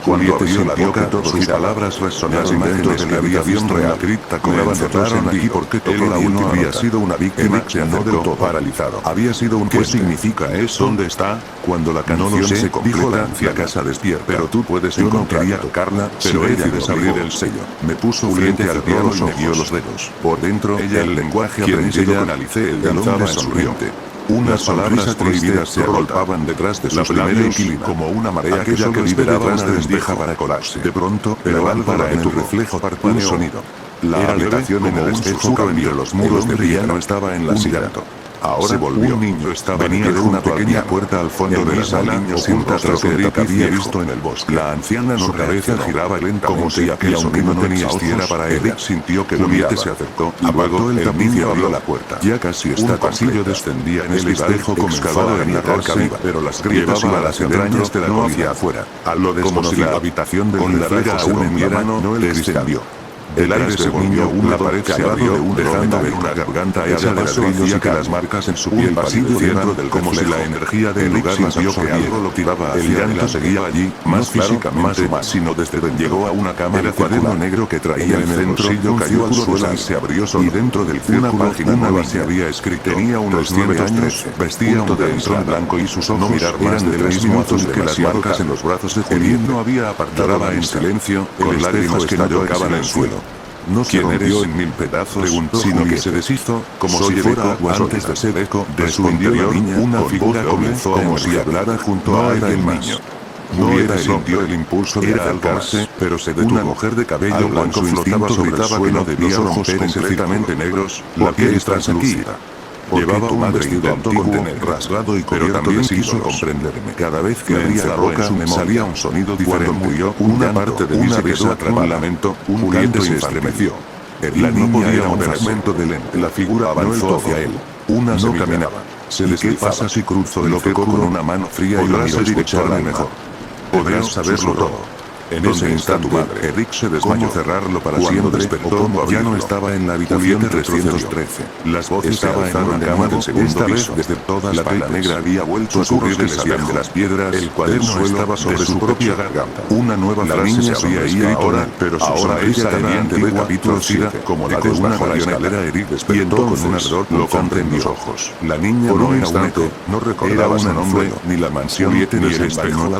Cuando abrió la boca, sus palabras resonaron dentro de la habitación real. Cripta cobraban cerraron aquí porque todo la última había sido una víctima, no del todo paralizado. Había sido un ¿qué significa eso? ¿Dónde está? Cuando la canción se dijo la anciana, casa despierta. Pero tú puedes encontrar. Yo no quería tocarla, pero ella desabrir el sello. Me puso frente al piano y me dio los dedos. Por dentro, ella el lenguaje aprendido analicé el hombre sonriente. Unas palabras prohibidas se agolpaban detrás de sus labios como una marea aquella que liberaba una despeja para colarse. De pronto, pero lámpara en tu reflejo parpadeó un sonido. La habitación en el espejo entre los muros de piano estaba en la silla. Ahora volvió. Un niño venía de una pequeña puerta al fondo de la sala, oculta tras lo que había visto en el bosque. La anciana su cabeza giraba lentamente, como si aquel sonido no tenía ojos para él. Eric sintió que Juliette se acercó, y luego el niño abrió la puerta. Ya casi está pasillo descendía en el espejo comenzado en la roca viva, pero las grietas a las entrañas de la no hacia afuera. A lo desconocido, la habitación del reflejo aún en verano no el descendió. El aire se volvió una pared se abrió dejando ver una garganta hecha de ladrillos y que las marcas en su piel palidecieran como si la energía del lugar las vio que algo lo tiraba hacia el llanto seguía allí, más físicamente, sino desde donde llegó a una cámara cuaderno negro que traía en el centro, cayó al suelo y se abrió solo. Y dentro del círculo, una página nueva se había escrito. Tenía unos 9 años, vestía un delantal blanco y sus ojos eran de 3 minutos que las marcas en los brazos de Juliet no había apartado en silencio, con lágrimas que no tocaban el suelo. No se rompió en 1000 pedazos, sino que se deshizo, como si fuera agua antes de ser eco, de su interior, una figura comenzó como si hablara junto a alguien más. No era sintió el impulso de acercarse, pero se detuvo. Una mujer de cabello blanco flotaba sobre el suelo, que no debía romper completamente negros, la piel translúcida. Llevaba un vestido antiguo, rasgado y pero también quiso comprenderme. Cada vez que abría la boca salía un sonido diferente. Cuando murió, una parte de mí se quedó atrapada. Un lamento, un canto se estremeció. La niña era un fragmento de lente. La figura avanzó hacia él. Una no caminaba. Se deslizaba. ¿Qué pasa si cruzo? Lo tocó con una mano fría y lo miró escucharme mejor. Podrás saberlo todo. En ese instante, Eric se desmayó. Cerrarlo para siempre, despertó, ya no estaba en la habitación 313. Las voces estaba en una cama del segundo piso. Desde todas la tela negra había vuelto a subir del salón de las piedras. El cuaderno estaba sobre su propia garganta. Una nueva frase se había escrito ahora, pero ahora ella también de capítulo 7, como la de una escalera. Eric despertó con un ardor constante en los ojos. La niña no era un eco, no recordaba su nombre, ni la mansión, ni el espejo.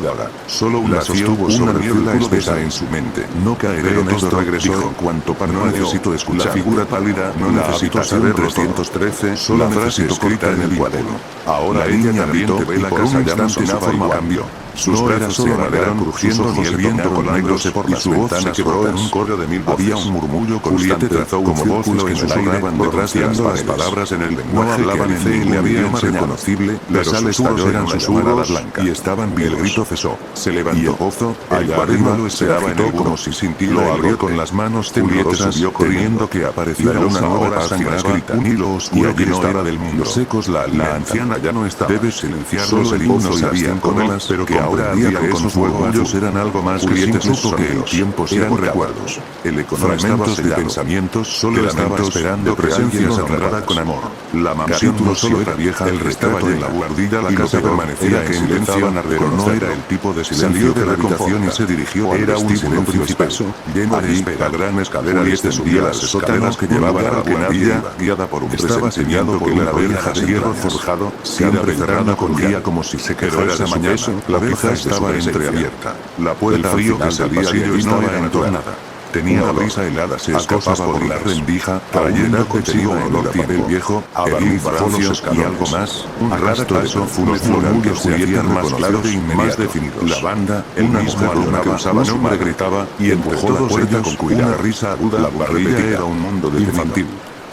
Solo una sostuvo una niebla espesa en su mente. No caeré en esto, regresó en cuanto paró. No necesito escuchar. La figura pálida no necesito saber 313, solo necesito escrita en el cuaderno. Ahora ella también te ve la casa ya no su forma cambió. Sus brazos se alargaron crujiendo ni el viento con negros por las ventanas quebró en un coro de 1000 voces. Había un murmullo constante trazó como voces que susurraban detrás de las palabras en el lenguaje. No hablaban en él, le había reconocible, las sales eran susurros y estaban vivos. El grito cesó, se levantó gozo, allá arriba lo esperaba en él como si sintiera. Lo abrió con las manos temblorosas, temiendo que apareciera una nueva página escrita. Un hilo oscuro que no era del mundo. Secos la anciana ya no estaba. Debes silenciar los himnos y las comas, pero que ahora había que esos murmullos eran algo más que supo que los tiempos eran recuerdos. El eco no estaba de pensamientos, solo estaba esperando que alguien lo nombrara con amor. La mansión no solo era vieja, el retrato en la buhardilla, la casa permanecía en silencio, pero no era el tipo de silencio. Salió de la habitación y se dirigió al vestíbulo espeso, lleno de espera. La gran escalera descendía las escaleras que llevaban a la buhardilla, guiada por un presentimiento por una verja de hierro forjado, siempre cerrada con guía como si se quedara esa mañana. La verja estaba entreabierta. La puerta frío que salía y estaba entornada. Tenía la brisa helada, se escapaba por la rendija, trayendo consigo un olor a papel viejo, barniz y algo más, un rastro de perfume floral que se hacían más claros y más definidos. La banda, una mujer luna que usaba su nombre gritaba, y empujó la puerta con cuidado. Una risa aguda, la buhardilla era un mundo de infantil.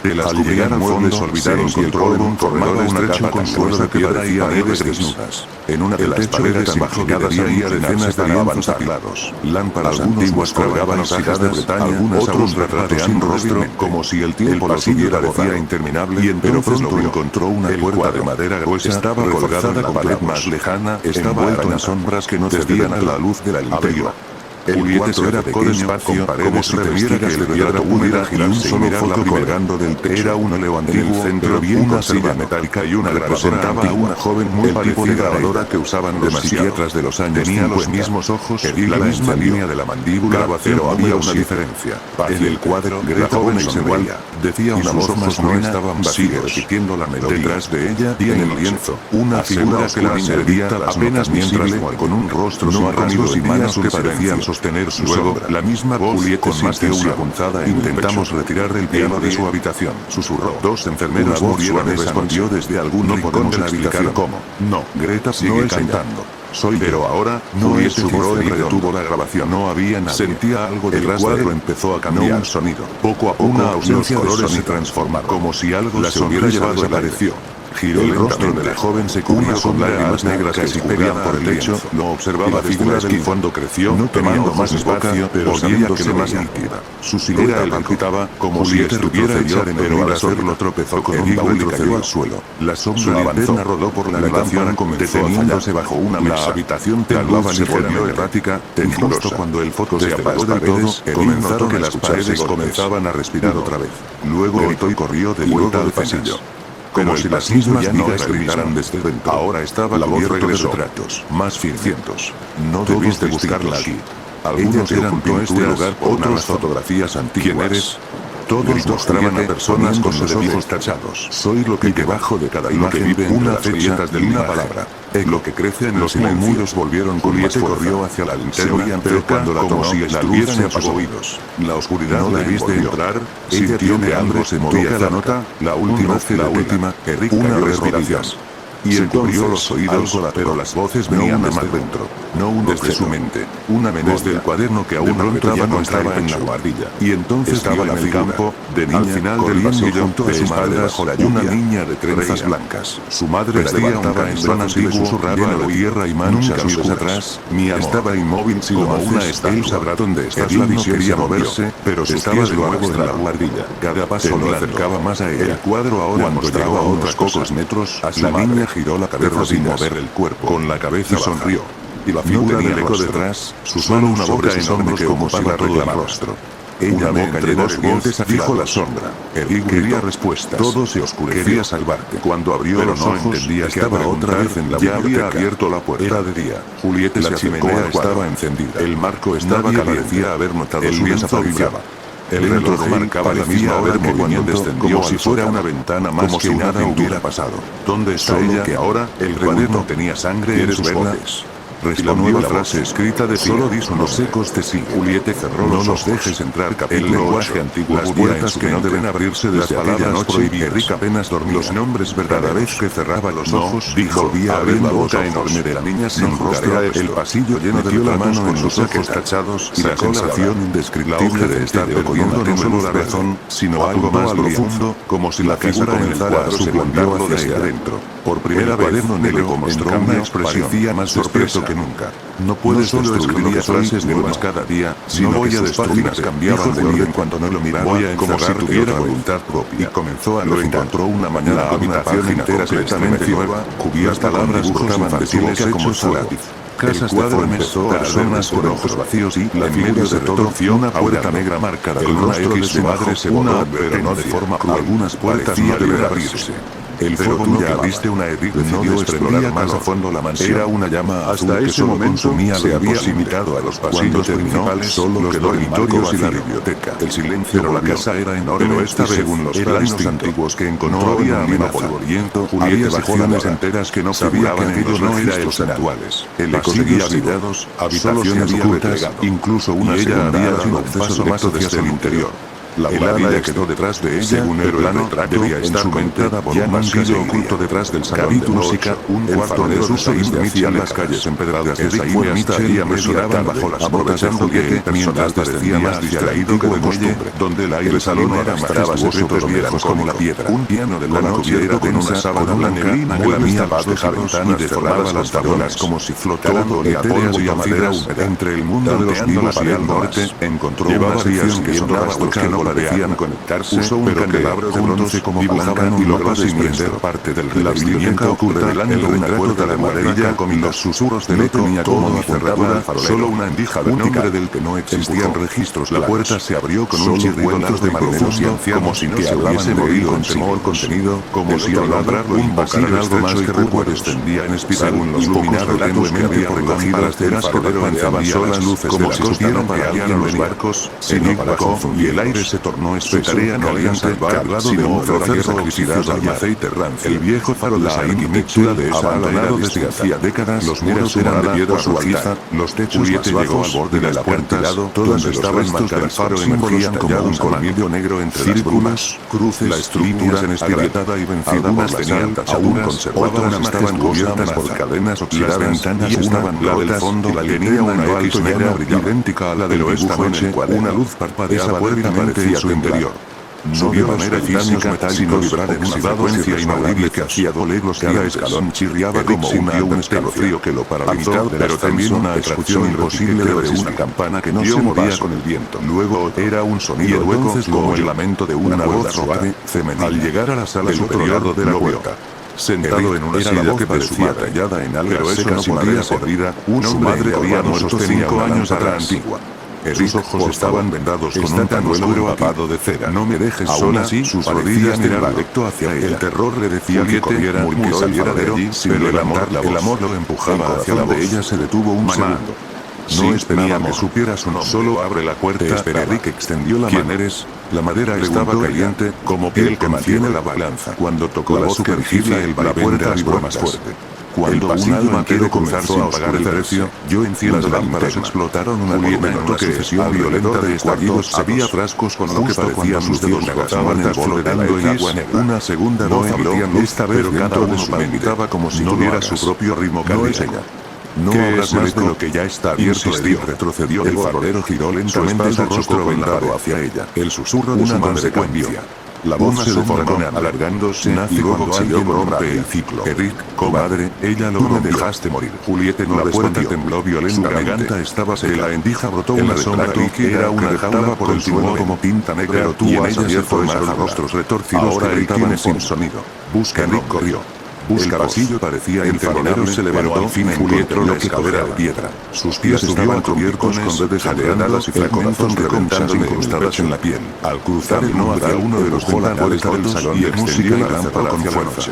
Al llegar al fondo olvidados y el polvo un corredor estrecho con suelo de piedra y paredes desnudas. En una de las paredes imaginadas había decenas de lienzos apilados. Lámparas antiguas colgaban hojas de Bretaña, algunas otros retratean rostro, como si el tiempo lo siguiera decía interminable, pero pronto encontró una puerta de madera gruesa, estaba colgada en la pared más lejana, estaba envuelto en sombras que no cedían a la luz de la linterna. El cuarto era pequeño, con paredes revestidas de hierro pudiera girar un solo foco colgando del techo. Era un óleo antiguo, pero bien una silla metálica y una representaba a una joven muy parecida a Dora que usaban los psiquiatras de los años 50. Tenía los mismos ojos, la misma línea de la mandíbula, pero había una diferencia. En el cuadro, la joven sonreía, decía una voz más no estaban vacíos, repitiendo la melodía. Detrás de ella, y en el lienzo, una figura que la servía apenas mientras con un rostro sin rasgos y manos que parecían sostener su sombra. La misma voz con más de una punzada. Intentamos retirar el piano de su habitación. Susurró. Dos enfermeros murieron. Respondió desde algún rincón de la habitación. ¿Cómo? No. Greta sigue cantando. Pero ahora, no es susurró y retuvo la grabación. No había nada. Sentía algo detrás del cuadro empezó a cambiar. Un sonido. Poco a poco, los colores se transformaron. Como si algo se hubiera llevado. Desapareció. Giró el rostro de la joven se cubrió con lágrimas negras que escurrían por el techo, lo observaba. La figura del fondo creció, tomando más espacio, pero volviéndose más nítida. Su silueta palpitaba, como si estuviera echar en pero al hacerlo tropezó con un baúl y cayó al suelo. La sombra avanzó, rodó por la habitación, deteniéndose bajo una mesa. La habitación temblaba, se volvió errática, justo cuando el foco se apagó del todo, comenzaron que las paredes comenzaban a respirar otra vez. Luego gritó y corrió de vuelta al pasillo. Como si las mismas vidas gritaran desde dentro. Ahora estaba cubierto de retratos, más 100. No debiste buscarla aquí. Algunos eran pinturas, otros fotografías antiguas. ¿Quién eres? Todos mostraban a personas con los ojos tachados. Soy lo que debajo de cada imagen vive una fecha de una palabra. Lo que crece en los muros volvieron con más fuerza. Corrió hacia la linterna, pero cuando la tomó, si la luz se apagó. La oscuridad no debiste entrar. Ella tiene hambre, se movía la nota, la última, Eric una respiración. Y se cubrió los oídos, pero las voces venían de más dentro. No desde su mente. Una desde el cuaderno que aún apretaba no estaba en la guardilla. Y entonces estaba en el campo, de niña, al final del pasillo, junto a su madre bajo la lluvia, una niña de trenzas blancas. Su madre vestía un camisón antiguo, lleno de tierra y manchas oscuras. Estaba inmóvil como una estatua. Él sabrá dónde está. La visión quería moverse, pero se estaba de nuevo en la guardilla. Cada paso lo acercaba más a ella. El cuadro ahora mostraba a unos pocos metros a la niña. Giró la cabeza sin mover el cuerpo. Con la cabeza sonrió. Y la figura del eco detrás, solo una boca enorme que ocupaba todo el rostro. Ella entre dos dientes dijo la sombra. Eric quería respuestas. Todo se oscureció. Quería salvarte. Cuando abrió los ojos, entendía que estaba otra vez en la biblioteca. Ya había abierto la puerta. Era de día. Julieta la chimenea estaba encendida. El marco estaba caliente. Parecía haber notado su desaparecida. El reloj marcaba la misma hora que cuando descendió como si fuera una ventana más como que si nada hubiera pasado. ¿Dónde está ella? Que ahora el cuaderno tenía sangre en sus voces. La nueva frase escrita de solo dijo los ecos te siguen. Julieta cerró los ojos. No nos dejes entrar. El lenguaje antiguo. Las puertas que no deben abrirse desde aquella noche. Eric apenas dormía. Los nombres cada vez que cerraba los ojos, volvía a abrir la boca enorme de la niña sin rostro. El pasillo lleno de la mano en los ojos tachados y la sensación indescriptible de estar perdiendo no solo la razón, sino algo más profundo, como si la figura comenzara a suplantarlo hacia adentro. Por primera vez negro mostró una expresión más sorpresa que nunca. No puedes solo escribir frases nuevas cada día, sino voy a páginas cambiaban de orden cuando no lo miraba, como si tuviera voluntad propia. Y comenzó a lo encontró una mañana a una habitación entera completamente nueva, cubierta palabras brotaban de silencia como su lápiz. Casas de formas, personas con ojos vacíos y, en medio de todo, una puerta negra marcada con una X de su madre se voló, pero no de forma cruel. Algunas puertas no deben abrirse. El fuego no ya viste una Eric decidió explorar más a fondo la mansión. Era una llama hasta ese momento se había limitado a los pasillos principales, solo quedó el dormitorios y la biblioteca. El silencio, pero la casa era enorme, pero esta vez, según los planos antiguos que encontró, había amenaza polvoriento, había secciones enteras que no figuraban en los registros actuales. El eco seguía habitados, habitaciones ocultas, incluso una ella había dado un paso más desde el interior. La guardilla quedó detrás de ella, según el plano, debía estar conectada por un pasillo oculto detrás del salón de música, un cuarto de desuso y de las calles empedradas de esa noche y mesoraban bajo las aprovechando que, mientras descendía hacia la ida de costumbre, donde el aire salón era majestuoso viejos como la piedra. Un piano de lana cubierto con una sábana blanca, muebles tapados a ventanas deformaba las tablas como si flotaran etéreas y maderas. Entre el mundo de los vivos y el norte, encontró una sección que sonaba que no parecían conectarse, usó un candelabro de bronce como palanca y logró desprender parte del revestimiento oculto revelando una puerta de maderilla con los susurros de no tenía como cerradura, solo una endija vertical del que no existían registros. La puerta se abrió con un chirrido de marineros y ancianos, como si no se hubiese movido en temor contenido, como si al ladrarlo invocaran algo más que recuerdo descendía en espiral. Según los iluminados tenuemente por lámparas de farolero encebaban solas luces como si supieran que alguien los barcos, sin bajó y el aire se tornó tarea caliente, cargado de un ofrecer sacrificios al aceite rancio. El viejo faro de la arquitectura de esa abandonado desde hacía décadas, los muros eran de piedra suaviza, los techos más bajos al borde del acantilado, todas estaban marcadas. El faro emergían como un colmillo negro entre las brumas, cruces, la estructura agrietada y vencida por las tenían tachaduras, otras estaban cubiertas por cadenas oxidadas, las ventanas estaban rotas fondo y tenía una X negra idéntica a la del dibujo en el cuaderno. Una luz parpadeaba fuertemente en su interior. No de manera física, sino vibrar en una frecuencia inaudible que hacía doler los cada escalón chirriaba como un escalofrío que lo paralizó, pero también una atracción imposible de una campana que no se movía con el viento. Luego era un sonido hueco como el lamento de una voz suave, femenina. Al llegar a la sala superior de la puerta, sentado en una silla que parecía tallada en algas secas y madera podrida, su madre había muerto 5 años atrás. Sus ojos estaban vendados con un pañuelo empapado de cera. No me dejes sola. Así, sus rodillas miraban recto hacia ella. El terror le decía que corriera, que saliera de allí, pero el amor lo empujaba hacia donde ella se detuvo un segundo. No esperaba que supiera su nombre. Solo abre la puerta. Rick extendió la mano. La madera estaba caliente, como piel que mantiene la balanza. Cuando tocó la superficie, la puerta vibró más fuerte. Cuando un alma quiere cruzar sin pagar el precio, yo enciendo las lámparas explotaron una sucesión violenta de estallidos. Había frascos con lo que parecía sus dedos agotaban el borde del agua negra. Una segunda voz habló, esta vez cada uno palpitaba como si tuviera su propio ritmo cardíaco. No hablas más de lo que ya está abierto. Retrocedió. El farolero giró lentamente su rostro vendado hacia ella. El susurro de su madre cambió. La voz se deformó, alargándose, y luego alguien rompe el ciclo. Eric, comadre, ella lo me dejaste morir. Juliette no respondió. La puerta tembló violentamente. Su garganta estaba seca. La endija brotó una sombra que era una jaula por el suelo como tinta negra, pero tú y en ella se formaron rostros retorcidos. Ahora gritaban sin sonido. Busca. Rick corrió. El pasillo parecía interminable, se levantó, al fin Juliette la escalera de piedra. Sus pies estaban cubiertos con redes agradadas y fragmentos reventando incrustadas en la piel. Al cruzar el no hacia uno de los ventanales del salón y extendió la lámpara con fuerza.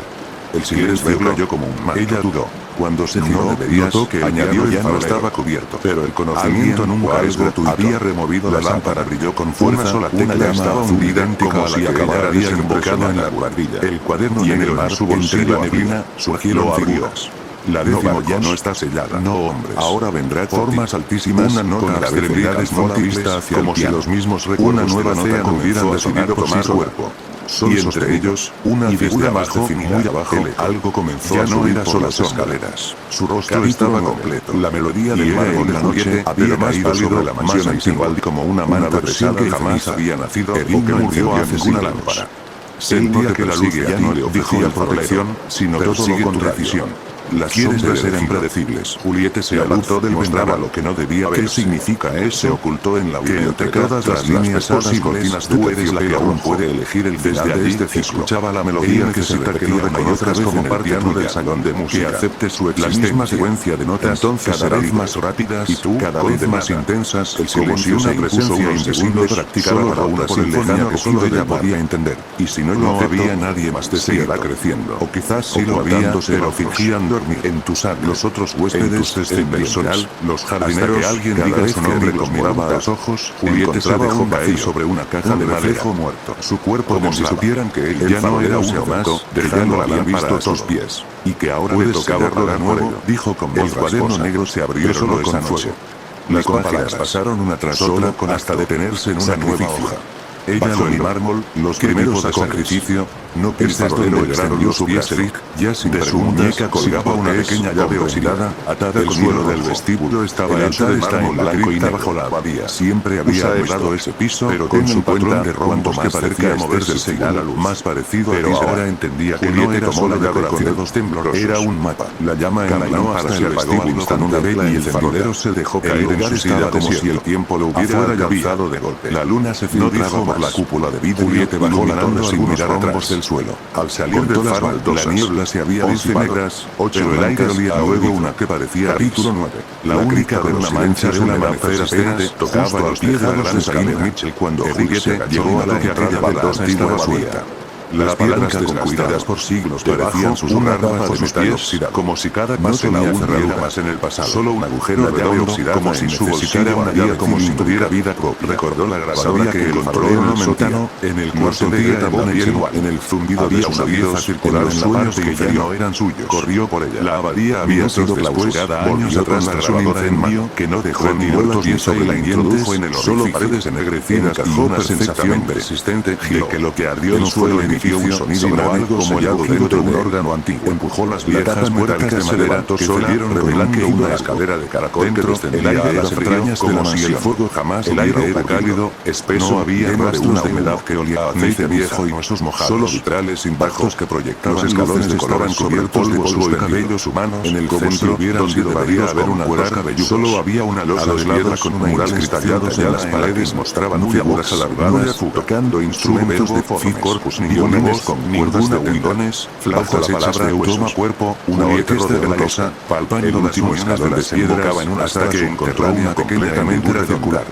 El silencio cayó como un manto. Ella dudó. Cuando se giró, notó que añadió ya no estaba cubierto. Pero el conocimiento nunca es gratuito. Había removido la lámpara, brilló con fuerza. Una sola tecla estaba hundida como si acabara desembocado en la buhardilla. El cuaderno negro en su bolsillo la neblina surgieron figuras. La décima ya no está sellada. No, hombres. Ahora vendrá formas altísimas, una nota con extremidades múltiples hacia como si los mismos recuerdos una nueva nota que hubieran decidido tomar cuerpo. Y entre ellos, una figura más definida, muy abajo, algo comenzó a subir por las escaleras. Su rostro estaba completo. La melodía del mármol de la noche había caído sobre la mansión igual como una manta pesada que jamás había nacido o que murió hace una lámpara. Sentía que la luz ya no le ofrecía protección, sino todo lo contrario. Las sombras eran impredecibles. Juliette se apartó del mostraba lo que no debía ver. ¿Qué significa eso? Se ocultó en la biblioteca. Todas las líneas posibles. Tú eres la que aún puede elegir el final de este ciclo. Escuchaba la melodía que se repetía una y otra vez como parte del salón de música. Que acepte su existencia. La misma secuencia de notas, cada vez más rápidas y tú cada vez más intensas. Como si una presencia invisible practicaba para una sinfonía que solo ella podía entender. Y si no había nadie más, seguirá creciendo. O quizás sí lo había, pero fingían dormir. En tu sala, los otros huéspedes, el personal, los jardineros, que alguien diga su nombre los miraba a los ojos. Juliette se dejó caer sobre una caja de reflejo muerto. Su cuerpo como si supieran que él ya no era uno más, dejando la lámpara a sus pies. Y que ahora le tocaba de nuevo, dijo con voz. El cuaderno negro se abrió solo esa noche. Las páginas pasaron una tras otra hasta detenerse en una nueva hoja. Ella bajo el mármol, los primeros de sacrificio, no piensa esto lo extendió su brazo. Ya sin de su muñeca colgaba una pequeña llave oxidada, atada con hilo del vestíbulo estaba hecha de mármol blanco y bajo la abadía. Siempre había adorado ese piso, pero con su patrón de rombos que parecía moverse seguida la luz. Más parecido pero ahora entendía que no era solo la decoración de dos temblorosos. Era un mapa. La llama encaminó hasta el vestíbulo con una vela y el encendedero se dejó caer en su silla como si el tiempo lo hubiera alcanzado de golpe. La luna se filtraba por la cúpula de vidrio. Juliette bajó la torre sin mirar atrás del suelo. Al salir del faro, la niebla se había disipado. Negras, 8 el aire olía luego una que parecía capítulo 9. La única de una mancha de un amanecer ascendente tocaba los tejados de Saint Mitchell cuando Juliette llegó a la entrada de la estaba suelta. Las piedras desgastadas por siglos parecían sus ramas de metal oxidado, como si cada paso la cerradura más en el pasado. Solo un agujero de oro oxidado como si su bolsillo una llave como si tuviera vida propia. Recordó la grabadora que encontró en el sótano, en el cuarto de igual. En el zumbido de sus oídos circular en la parte que ya no eran suyos. Corrió por ella. La abadía había sido clausurada años atrás tras un incendio que no dejó ni muertos ni sobrevivientes, solo paredes ennegrecidas y una sensación persistente de que lo que ardió no fue lo inicial. edificio un sonido grave como el rugido de un órgano antiguo. Empujó las viejas puertas de madera que salieron revelando una escalera de caracol que descendía a las entrañas como si el fuego jamás el aire era cálido, espeso, no había rastros de humedad que olía a aceite viejo y huesos mojados. Solo vitrales impactos que proyectaban los escalones estaban cubiertos de polvo y cabellos humanos. En el centro, donde debería haber una losa cabelludos, solo había una losa de piedra con murales tallados en las paredes mostraban figuras alargadas tocando instrumentos de fit corpus, violines con cuerdas de tendones, flautas hechas de toma cuerpo, una orquesta de la losa, palpando las ruinas de piedra hasta que encontró una completamente rectangular.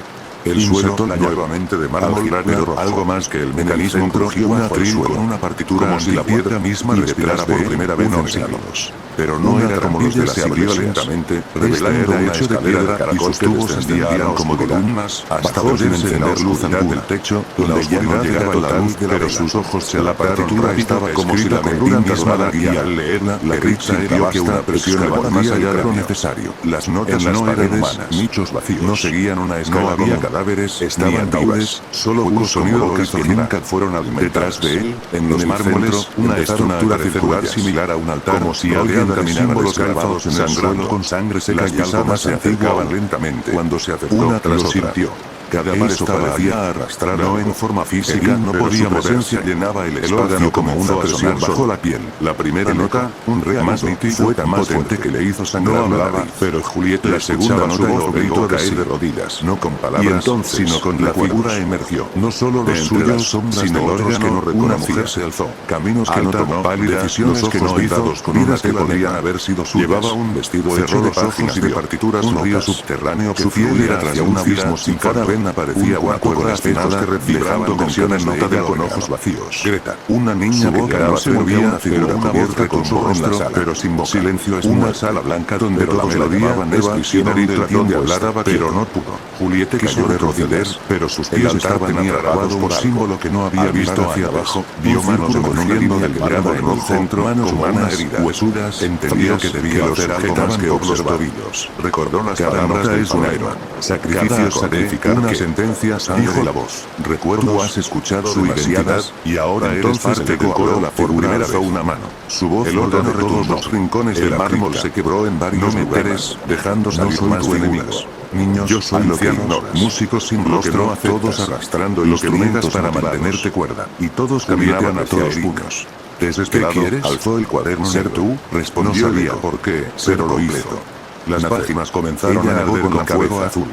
El suelo nuevamente de mármol, pero algo más que el mecanismo crujió un atril con una partitura como si la piedra misma respirara por primera vez en siglos. Pero no era como los de la siguió lentamente, revelando un hecho de piedra y sus tubos ascendían como columnas hasta poder encender luz del techo, donde ya no llegaba la luz, pero sus ojos se la partitura estaba como si la columna tasmada y al leerla, la grita era que una presión elevada más allá de lo necesario. Las notas no eran humanas, nichos vacíos, no seguían una escala cadáveres, estaban vivos, solo un sonido que nunca fueron alimentados. Detrás de él, en los mármoles, una estructura circular similar a un altar, como si alguien caminara símbolos grabados en el suelo con sangre seca y algo más se acercaban lentamente. Cuando se acercó, una tras otra. Sintió. Cada paso parecía arrastrar no en forma física, no podía moverse, llenaba el espacio como una presión bajo la piel. La primera nota, un re más nítido, fue tan potente que le hizo sangrar la nariz. Pero Julieta la segunda nota lo obligó a caer de rodillas, no con palabras, sino con la figura emergió. No solo los suyos, sino otros que no reconocía. Una mujer se alzó, caminos que no tomó, decisiones que no hizo, con vidas que podrían haber sido suyas. Llevaba un vestido hecho de páginas y de partituras, un río subterráneo que fluía hacia un abismo sin cada vez aparecía una cuerda espinada que reflejaban tensiones notadas con ojos vacíos. Greta, una niña que lloraba, se movía una figura cubierta con su rostro, pero sin boca. Silencio es una sala blanca donde todos la llamaban Eva y trató de hablar, pero no pudo. Julieta cayó de rodillas, pero sus pies estaban atrapados por símbolo que no había visto hacia abajo. Vio manos con una línea quebrada en el centro, manos humanas, huesudas. Entendió que debía hacer algo más que los tobillos. Recordó las palabras de su héroe. Sacrificio sacrificar una sentencia, dijo la voz. Recuerdo, tú has escuchado su identidad, y ahora eres parte del coro. La figura alzó una mano. Su voz, el órgano de todos los rincones del mármol se quebró en varios lugares, dejando salir más enemigos. Niños, yo soy ancianos, músicos sin rostro, todos arrastrando instrumentos para mantenerte cuerda, y todos caminaban hacia los puños. Desesperado, alzó el cuaderno. ¿Ser tú? Respondió. No sabía por qué, pero lo hizo. Las páginas comenzaron a arder con fuego azul.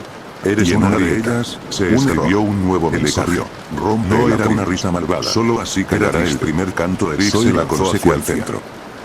Eres una de ellas, se escribió un nuevo mensaje. No era una risa malvada, solo así quedará el primer canto de Soy la consecuencia.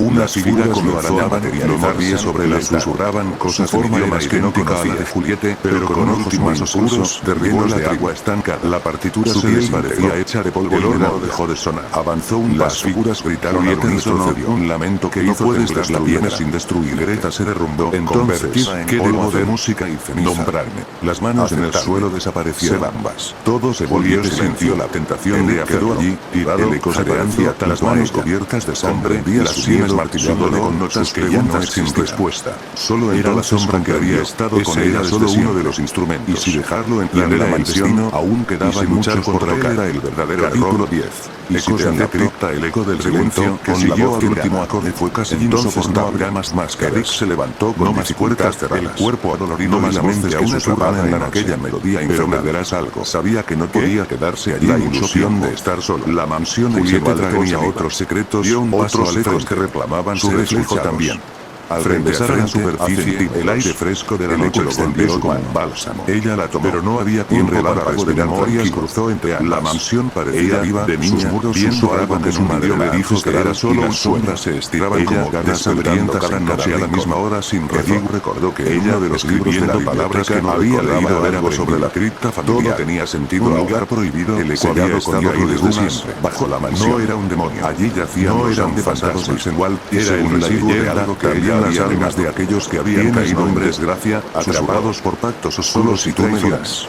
Una figura comenzó a materializarse sobre las susurraban cosas de idiomas que no conocía de Julieta, pero con ojos más oscuros, derribó de agua estancada. La partitura se desvanecía hecha de polvo y no dejó de sonar. Avanzó un paso. Las figuras gritaron al unísono, un lamento que no puedes tras la piedra sin destruir. Greta se derrumbó, entonces, ¿qué debo de música y ceniza? Nombrarme. Las manos en el suelo desaparecieron ambas. Todo se volvió silencio. La tentación de quedó allí, tirado, jadeando, las manos cubiertas de sangre, las sienes martillándole con notas que ya no sin respuesta. Solo era la sombra que había estado con ella, solo uno de los instrumentos. Y si dejarlo entrar en la mansión, aún quedaba muchos por tocar. Era el verdadero capítulo 10. Ecos en la cripta, el eco del silencio, que siguió al último acorde fue casi insoportable. No habrá más máscaras. Eric se levantó con más puertas cerradas. El cuerpo adolorido y la mente aún susurraban en aquella melodía infernal. Pero verás algo. Sabía que no podía quedarse allí. La ilusión de estar solo. La mansión Julieta traía otros secretos, otros ecos que reclamaban su reflejo también. Al regresar a la superficie, el aire fresco de la noche lo volvió como un bálsamo. Ella la tomó, pero no había tiempo para respirar. Memorias cruzó entre ambas. La mansión parecía viva, de niña, sus muros susurraban que su madre le dijo que era solo un sueño. Se estiraban como garras hambrientas cada noche a la misma hora sin razón. Recordó que ella de los libros de palabras que no había leído algo sobre la cripta familiar. Todo tenía sentido. Un lugar prohibido, el collado con ahí desde siempre. Bajo la mansión. No era un demonio. Allí yacían los antepasados del igual. Era el residuo de algo que había las almas de aquellos que habían caído en desgracia, atrapados por pactos oscuros. Y tú me dirás.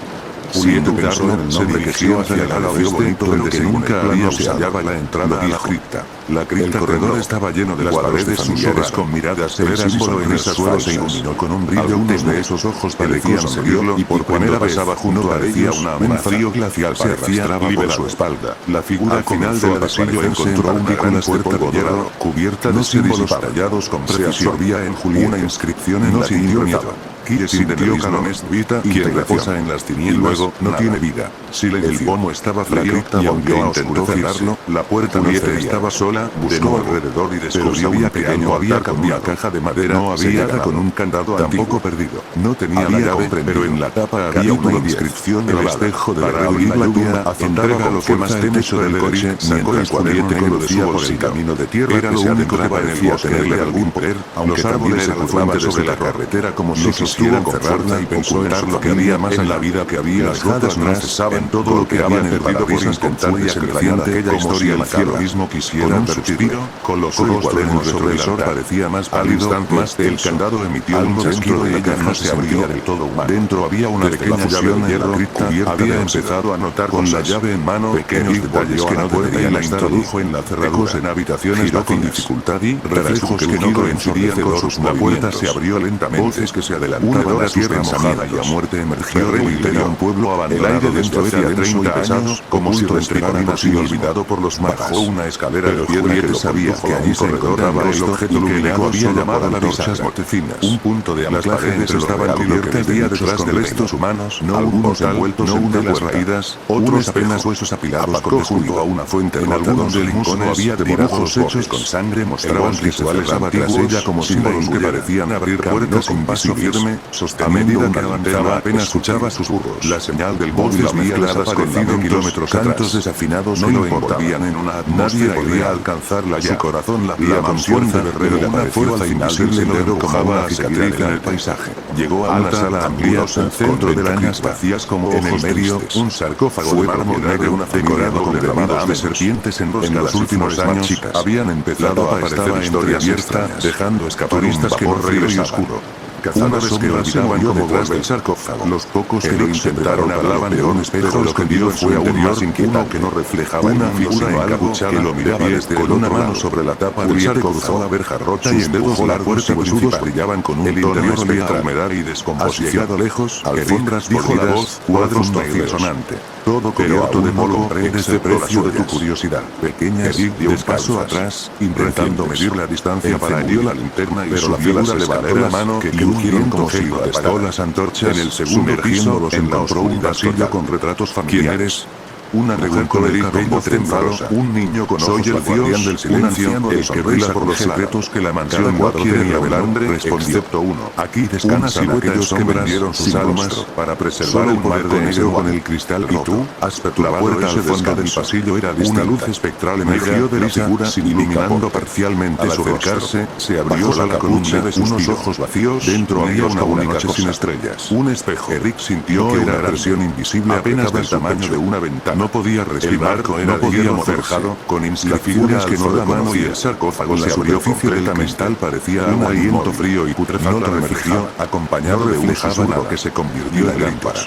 Sin dudarlo, se dirigió hacia el ala oeste, donde nunca había se hallaba la entrada a la cripta. La cripta alrededor estaba lleno de las paredes familiares con miradas severas y sobre esa suelo se iluminó con un brillo. Algunos de esos ojos parecían seguirlo, y por primera vez pasaba junto a ellos una amenaza. Un frío glacial se arrastraba por su espalda. La figura final del pasillo encontró una gran puerta de hierro, cubierta de símbolos tallados con precisión. Absorbía en Julieta una inscripción en latín y miedo. Quien sintió calor es vita, quien reposa en las tinieblas, y luego no tiene vida. Silencio. El pomo estaba frío, y aunque intentó cerrarlo, la puerta no estaba sola, buscó alrededor y descubrió un pequeño había con una caja de madera, no había nada con un candado tampoco perdido. No tenía la llave, pero en la tapa había una inscripción del espejo de abrir la lluvia, entrega lo que más temes del coche, mientras Julieta conducía por el camino de tierra. Era lo único que parecía tenerle algún poder, los árboles se cruzaban sobre la carretera como si quisiera cerrarla y ocultar lo que había más en la vida que había. Las rotas no cesaban, todo lo que había perdido por intentar desentrañar aquella historia macabra. Mismo quisiera un suspiro, colocó el cuaderno retrovisor, parecía más pálido, más el candado emitió un chasquido y la caja se abría del todo humano. Dentro había una pequeña llave de hierro cubierta. Había empezado a notar con la llave en mano pequeños detalles que no debería, y la introdujo en la cerradura. En habitaciones con dificultad y reflejos que no coincidían con sus movimientos. La puerta se abrió lentamente. Voces que se adelantaban. La tierra mojada y a muerte emergió de un pueblo abandonado. El aire dentro era denso y pesado, como si respirara y olvidado por los mapas. Bajó una escalera de piedra que sabía que allí se encontraba el objeto luminado había llamado a las antorchas mortecinas. Un punto de anclaje entre estaban cubiertas día detrás de restos humanos, no algunos envueltos en telas raídas, otros apenas huesos apilados junto a una fuente. En algunos rincones había dibujos hechos con sangre, mostraban rituales tras ella como símbolos que parecían abrir puertas sin paso firme. A medida que avanzaba apenas escuchaba susurros. La señal del móvil mezcladas con kilómetros, cantos desafinados no lo envolvían en una atmósfera. Nadie podía alcanzarla ya. Su corazón latía con fuerza, pero una fuerza invisible lo empujaba a seguir en el paisaje. Llegó a una sala amplia, al centro de la cripta, vacías como en el medio, un sarcófago de mármol negro decorado con grabados de serpientes enroscadas. En los últimos años habían empezado a aparecer historias extrañas, dejando escapuristas que por río y oscuro. Cazadores que olvidaban cómo detrás del sarcófago. Los pocos que lo intentaron hablaban de un espejo. Lo que vio fue aún más inquietante, que no reflejaba una figura encapuchada que lo miraba desde con una mano sobre la tapa del sarcófago. Cruzó la verja rota y dedos largos y huesudos brillaban con un tono de humedad y descomposición. Llegado lejos, alfombras dijo la voz, cuadros resonante. Todo cubierto de polvo, desde precio de tu curiosidad. Pequeña Eric dio un paso atrás, intentando medir la distancia para dio la linterna y su figura levantó la mano que crujieron como si apagó las antorchas. En el segundo piso encontró un pasillo con retratos familiares. Una reunión con el cabello trenzado, un niño con ojos guardián del silencio, el que vela por los secretos que la mansión no quiere hablar, respondió. Excepto uno. Aquí descansan aquellos que vendieron sus almas para preservar el poder de negro con el cristal roto. Y tú, has perturbado la puerta al fondo del pasillo era distinta. Una luz espectral emergió de la figura, iluminando parcialmente su acercarse, se abrió la capucha, unos ojos vacíos, dentro había una única noche sin estrellas. Un espejo. Eric sintió que una versión invisible apenas del tamaño de una ventana. No podía respirar, no podía moverse, con inscripciones que no la mano y el sarcófago se abrió completamente. Parecía un aliento frío y putrefacto. No lo refirió, acompañado de un susurro que se convirtió en lámpara.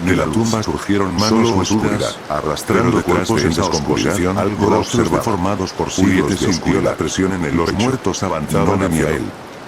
De la tumba surgieron manos huesudas, arrastrando cuerpos en descomposición, algo formados por siglos. Sintió la presión en el pecho. Los muertos avanzaban hacia él.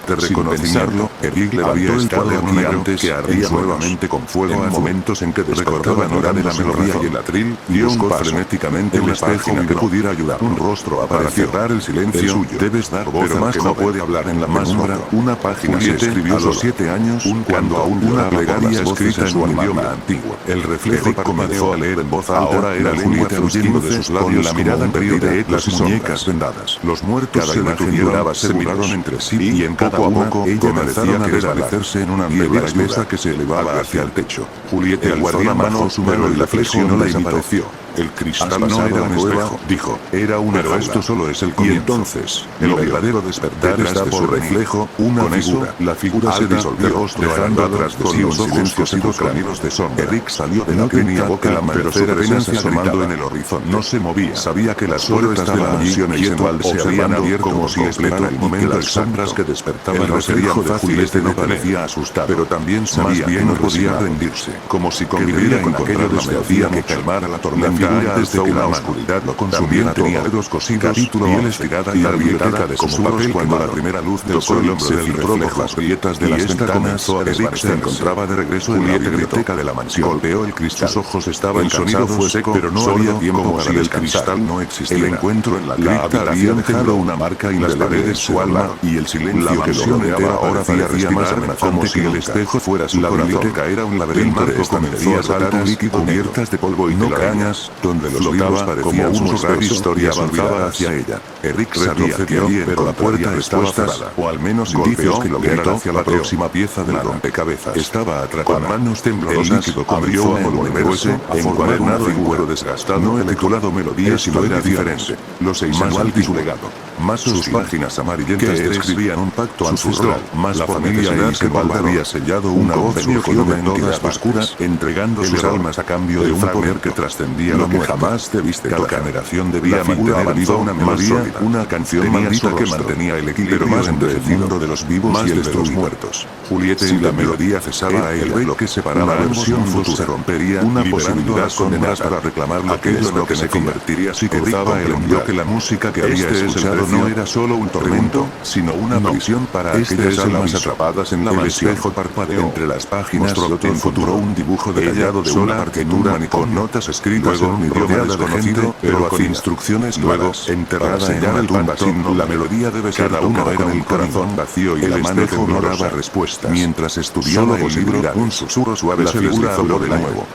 De reconocerlo, Eric había estado aquí antes, que ardía nuevamente con fuego en momentos en que descortaba la de la melodía y el atril, dio un paso frenéticamente un espejo que pudiera ayudar. Un rostro para cerrar el silencio suyo. Debes dar voz, pero más que no puede hablar en la penumbra. Una página se escribió a los 7 años, cuando aún una plegaria escrita en un idioma antiguo. El reflejo comenzó a leer en voz alta. Ahora era Julieta huyendo de sus labios, la mirada perdida, las muñecas vendadas. Los muertos se detuvieron, se miraron entre sí y en cada poco a poco, ella comenzaron a desvanecerse en una niebla espesa que se elevaba hacia el techo. Julieta alzó la mano, su mano y la flexión no la desapareció. El cristal no era un espejo, dijo. Era una jaula. Esto solo es el comienzo. Y entonces, el verdadero despertar está por su reflejo, una figura. La figura se disolvió, dejando atrás de sí un silencio sepulcros de sombra. Eric salió de la tenía boca la amanecer apenas asomando en el horizonte. No se movía. Sabía que las puertas de la mansión Eisenwald se habían abierto como si esperara el momento las sombras que despertaban no serían fáciles. No parecía asustado, pero también sabía que no podía rendirse. Como si conviviera con aquello desde que calmara la tormenta antes de que la oscuridad lo consumiera. Tenía dedos cosidos, piel estirada y agrietada como papel cuando la primera luz del sol se filtró por las grietas de las ventanas. Eric se encontraba de regreso en la biblioteca de la mansión. Golpeó el cristal. Sus ojos estaban cansados. El sonido fue seco, pero no había tiempo para si el cristal no existiera. El encuentro en la cripta había dejado una marca indeleble de su alma, y el silencio que lo rodeaba ahora parecía más amenazante que el espejo fuera su corazón. La biblioteca era un laberinto de estancias altas, cubiertas de polvo y telarañas, donde los libros parecían susurrar historias avanzaba hacia ella. Eric sabía que allí pero la puerta estaba cerrada, o al menos indicios que lo guiaran hacia la próxima pieza del rompecabezas. Estaba atrapado. Con manos temblorosas, abrió el monumentuoso, encuadernado una figura desgastado, no el titulado Melodía, sino era diferente. Los Eisenwald y su legado. Más sus páginas amarillentas describían un pacto ancestral. Más la familia Eisenwald había sellado un convenio con una entidad oscura, entregando sus almas a cambio de un poder que trascendía lo que jamás debiste. Cada generación debía mantener viva una melodía, una canción maldita que mantenía el equilibrio más entre el mundo de los vivos y el de los muertos. Julieta, si la melodía cesaba, el velo que separaba la versión futura se rompería, una posibilidad condenada para reclamar aquello en lo que se convertiría si cruzaba el umbral. Que la música que había escuchado no era solo un tormento, sino una prisión para aquellas almas atrapadas en la mansión. El espejo parpadeó entre las páginas, en futuro un dibujo detallado de una partitura con notas escritas en un idioma desconocido, pero con instrucciones nuevas, enterrada en una tumba sin la melodía debe ser una era un corazón vacío y la mano ignoraba respuestas. Mientras estudiaba el libro, un susurro suave se deslizó de nuevo.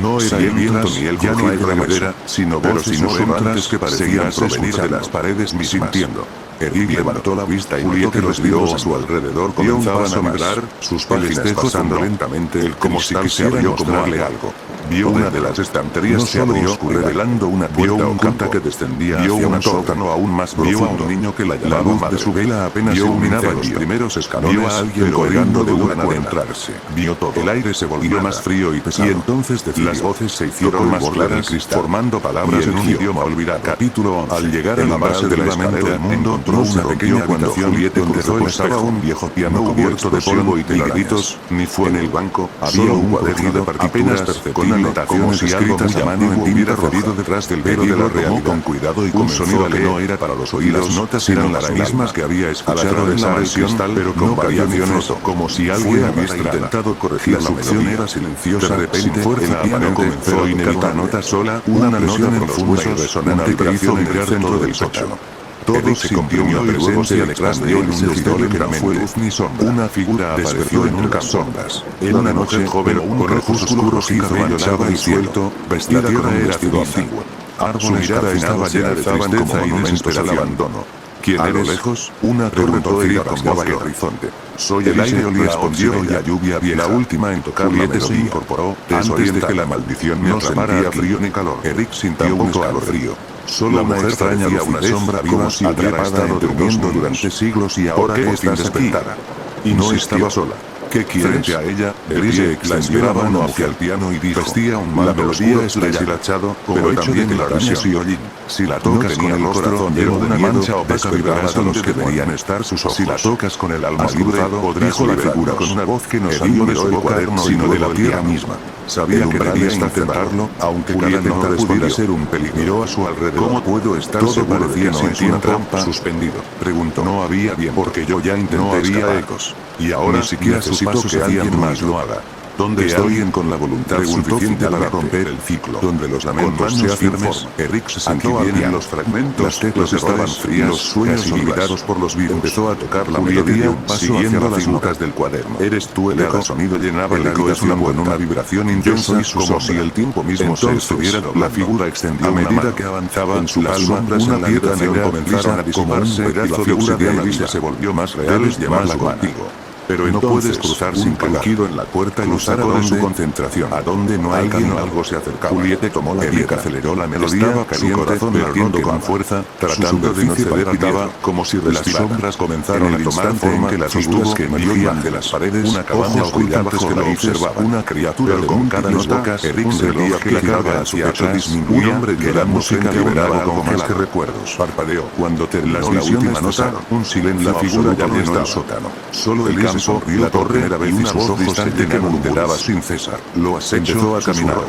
No era el viento ni el llano de la madera, sino voces sonantes que parecían provenir de las paredes mismas. Sintiendo. Eric levantó la vista y notó que los libros a su alrededor comenzaban a vibrar, sus páginas pasando lentamente, como si quisiera mostrarle algo. Vio una de las estanterías se abrió, revelando una puerta oculta que descendía hacia un sótano aún más profundo. Vio a un niño que la luz de su vela apenas iluminaba los primeros escalones. Vio a alguien colgando de una cuerda entrarse. Vio todo. El aire se volvió más frío y pesado. Y entonces las voces se hicieron más claras, formando palabras en un idioma olvidado. Capítulo 11. Al llegar a la base de la escalera del mundo, encontró una pequeña habitación donde solo estaba un viejo piano cubierto de polvo y telarañas. Ni fue en el banco, había un cuaderno de partituras con anotaciones escritas a mano en tinta roja detrás del velo de la realidad. Con cuidado y con sonido que no era para los oídos. Las notas eran las mismas que había escuchado en la mansión, pero con variaciones, como si alguien hubiera intentado corregir la succión era silenciosa. De repente, el piano comenzó a tocar una nota sola, una presión profunda y resonante que hizo entrar dentro del sótano. Todo se comprimió y luego se expandió en un destello que no fue luz ni sombra. Una figura apareció en unas sombras. Era una mujer joven con ojos oscuros y cabello largo y suelto, vestida con un vestido antiguo. Árboles mirada estaba llena de tristeza y monumentos al abandono. ¿Quién eres? Lejos, una torre torcida rasgaba el horizonte. Soy el aire, respondió, y la lluvia vieja. La última en tocar la melodía se incorporó, antes de que la maldición no sentía frío ni calor. Eric sintió un escalofrío. Solo una extraña una sombra viva, como si hubiera estado durmiendo durante siglos y ahora por fin despertara. Y no estaba sola. ¿Qué quieres? Frente a ella, Eric la esperaba no hacia el piano y dijo, vestía un manto oscuro deshilachado, pero también de arañas y hollín. Si la tocas con el rostro lleno de una mancha opaca vibrarás a los que deberían estar sus ojos. Si la tocas con el alma libre, dijo la figura con una voz que no salió de su cuaderno sino de la tierra misma. Sabía que debía intentarlo, aunque cada no pudiera ser un peligro. Miró a su alrededor. ¿Cómo puedo estar seguro de que no es una trampa? Suspendido. Preguntó. No había bien, porque yo ya intenté. No había ecos. Y ahora ni siquiera necesito que alguien más lo haga. ¿Dónde estoy con la voluntad suficiente para romper el ciclo? Donde los lamentos se firmes. Eric se sintió bien en los fragmentos. Las teclas estaban frías, los sueños olvidados por los vivos. Empezó a tocar la melodía, siguiendo las notas del cuaderno. Eres tú el eco. Sonido llenaba el habitación con una vibración intensa, como si el tiempo mismo se estuviera doblando. La figura extendió a medida que avanzaba en su palma, una piedra negra comenzaron a disiparse, y la figura de Elisa se volvió más real y más contigo. Pero no puedes cruzar sin tranquilo en la puerta y usar de su concentración. A donde no hay alguien o algo se acercaba. Juliette tomó la piedra, aceleró la melodía, estaba caliente, su corazón latiendo con fuerza, tratando de no ceder al miedo, como si las sombras comenzaron a tomar forma, que las figuras que emergían de las paredes, una cabaña oscura bajo que la observaba, una criatura con cada nota, Eric se veía que la carga a su pecho disminuía, un hombre que la música liberaba algo más que recuerdos. Parpadeó. Cuando terminó la última nota, un silencio, la figura ya llenó el sótano. Solo el campo, la torre, y una voz distante que murmuraba sin cesar. Lo has hecho, empezó a caminar.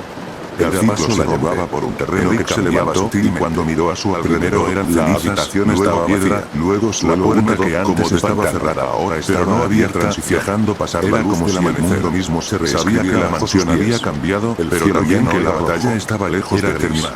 El paso la llevaba por un terreno que se levantó y cuando miró a su alrededor eran la habitación estaba piedra, luego la puerta que antes estaba cerrada ahora estaba no abierta, dejando pasar la luz del amanecer. Lo mismo se sabía que la mansión había cambiado, pero también que la batalla estaba lejos de terminar.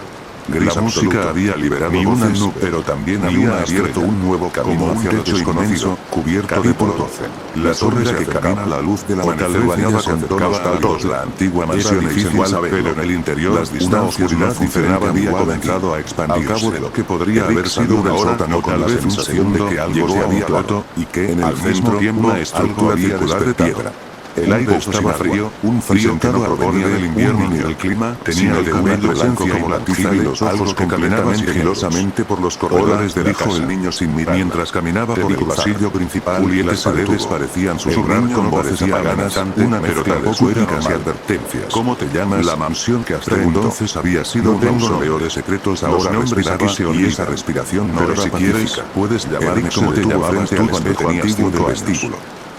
La música había liberado una nube, pero también había abierto un nuevo camino hacia lo desconocido, cubierto de polvo. La torre se acercaba a la luz de la amanecer bañaba con tonos altos la antigua mansión igual, pero en el interior una oscuridad diferente había comenzado a expandirse. Al cabo de lo que podría haber sido una sótano con la sensación de que algo se había roto y que en el centro una estructura circular de piedra. El aire estaba frío, un frío que no provenía del invierno ni del clima, tenía el cabello blanco como la tiza y los ojos que caminaban sigilosamente por los corredores de la casa. El niño sin mirar. Mientras caminaba por el pasillo principal, las paredes parecían susurrar con voces apagadas, una mezcla de súplicas y advertencias. ¿Cómo te llamas? La mansión que hasta entonces había sido un mausoleo de secretos ahora respiraba y esa respiración no era pacífica. Puedes llamarme como te llamabas tú cuando tenías 5 vestíbulo.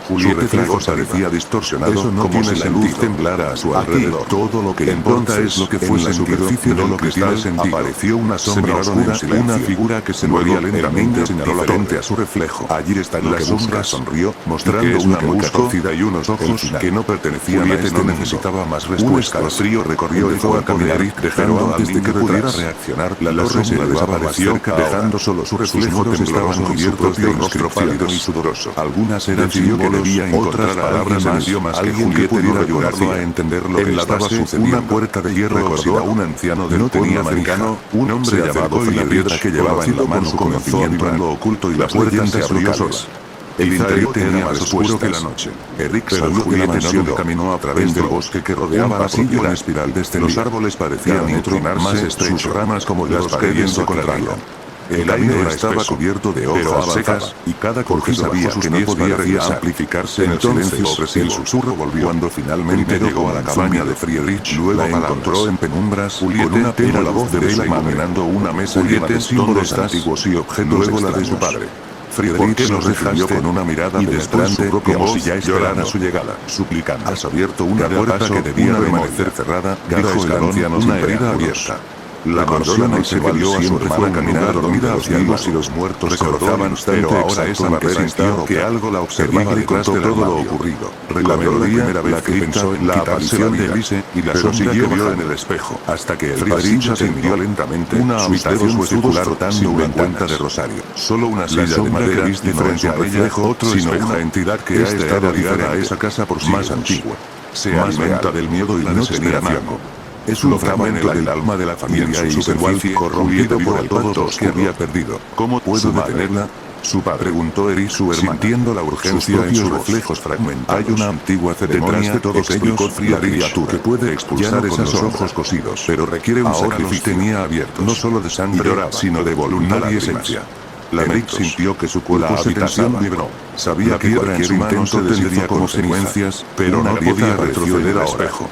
Su reflejo parecía distorsionado, como si la luz temblara a su alrededor. Todo lo que importa es lo que fue la superficie de lo que tiene sentido. Apareció una sombra oscura, una figura que se movía lentamente, señaló frente a su reflejo. Allí está la sombra, sonrió, mostrando una boca torcida y unos ojos que no pertenecían a este mundo. Necesitaba más respuestas. El frío recorrió el cuerpo de Eric, dejando antes de que pudiera reaccionar, la sombra desapareció, dejando solo su reflejo que estaban cubiertos de un rostro pálido y sudoroso. Algunas eran símbolos, otras palabras en idiomas que Juliette pudiera ayudarlo a entender lo que estaba sucediendo. Una puerta de hierro recordó a un anciano del pueblo americano, un hombre llamado Friedrich que llevaba en la mano conocimiento en lo oculto y las puertas se abrió sola. El interior tenía más oscuro que la noche. Eric salió de la mansión y caminó a través del bosque que rodeaba la propiedad. Espiral descendía. Los árboles parecían entronarse, sus ramas como las paredes se contraían. El aire estaba cubierto de hojas secas, y cada cogido sabía que no podía amplificarse en el silencio. El susurro volvió cuando finalmente llegó a la cabaña de Friedrich. Luego la encontró en penumbras, con una pena la voz de Bela iluminando una mesa llena de símbolos antiguos y objetos. Luego la de su padre. Friedrich nos recibió con una mirada penetrante, como si ya esperara su llegada, suplicando. Has abierto una puerta que debía permanecer cerrada, dijo el anciano, una herida abierta. La mansión se valió a su hermana caminar dormida hacia los y los muertos recordaban, pero ahora esa barrera sintió que algo la observaba detrás de todo lo ocurrido. Recordó la primera vez que pensó en la aparición de Elise y la sombra que vio en el espejo, hasta que el Friedrich ascendió lentamente, una habitación fue circular dando una cuenta de rosario. Solo una silla de madera viste frente a ella, sino una entidad que ha estado ligada a esa casa por siglos. Más antigua. Se alimenta del miedo y la desesperación. Es un fragmento del alma de la familia y su superficie corrompido por el todos que había perdido. ¿Cómo puedo detenerla? Su padre, preguntó Eri, su hermana, sintiendo la urgencia en sus reflejos fragmentados. Hay una antigua ceremonia de todos ellos, la criatura que puede expulsar esos ojos cosidos, pero requiere un sacrificio. Tenía abiertos, no solo de sangre, sino de voluntad y esencia. La Eric sintió que su cuerpo se tensaba. Vibró. Sabía que cualquier intento tendría consecuencias, pero no podía retroceder al espejo.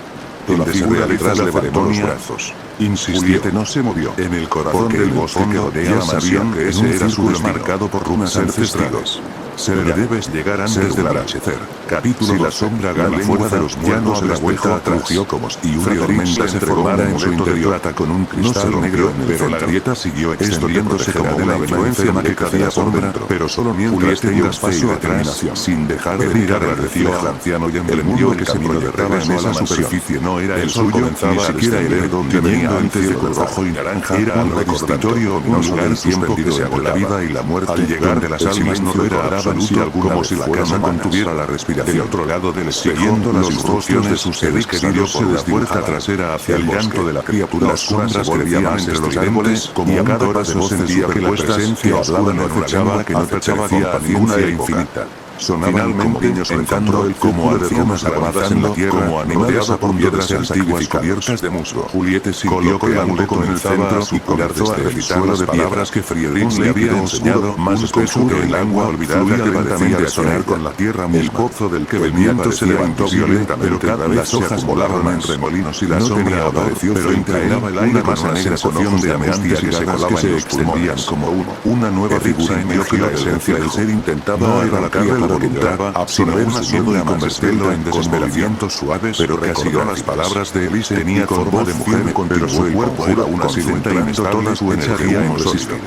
En la figura detrás levantó los brazos. Juliette no se movió. En el corazón del bosque que rodea la mansión que ese era su destino, marcado por runas ancestrales. Se le debes llegar antes del anochecer. Capítulo. Si la sombra gana fuera de los muertos se la vuelta atrás. Como si una tormenta se formara en su interior con un cristal negro, pero la grieta siguió extendiéndose como una influencia que cabía por dentro. Pero solo mientras tengas paso atrás, sin dejar de mirar agradeció al anciano y el mundo que se proyectaba en esa superficie no era el suyo, ni siquiera el de donde venía antes de rojo y naranja. Era un recordatorio ominoso del tiempo que se entre la vida y la muerte. Al llegar de las almas no era luto, como si la casa contuviera la respiración. Del otro lado del espejo, siguiendo las instrucciones de sus seres queridos por la puerta trasera hacia el llanto de la criatura. Las sombras que brillaban entre los árboles, como cada paso sentía que la presencia hablaba no acechaba, que no pertenecía a ninguna infinita. Sonaban como niños rezando, como ancianas armadas en la tierra, como animales por piedras antiguas cubiertas de musgo. Juliette sintió que el amuleto en el centro y comenzó a recitar las palabras que Friedrich le había enseñado, más espeso que el agua olvidada que parecía resonar con la tierra misma. El pozo del que el viento se levantó violentamente, pero cada vez las hojas volaron en remolinos y la sombra apareció frente a él, una masa negra con ojos de amantes y ganas que se extendían como humo. Una nueva figura emergió de la esencia del ser intentaba arrancarle la voluntad, sino una sombra y convertirlo en desesperación suaves, pero recordó las palabras de Elise, tenía forma de mujer, pero su cuerpo era una silueta inestable, su energía imposible.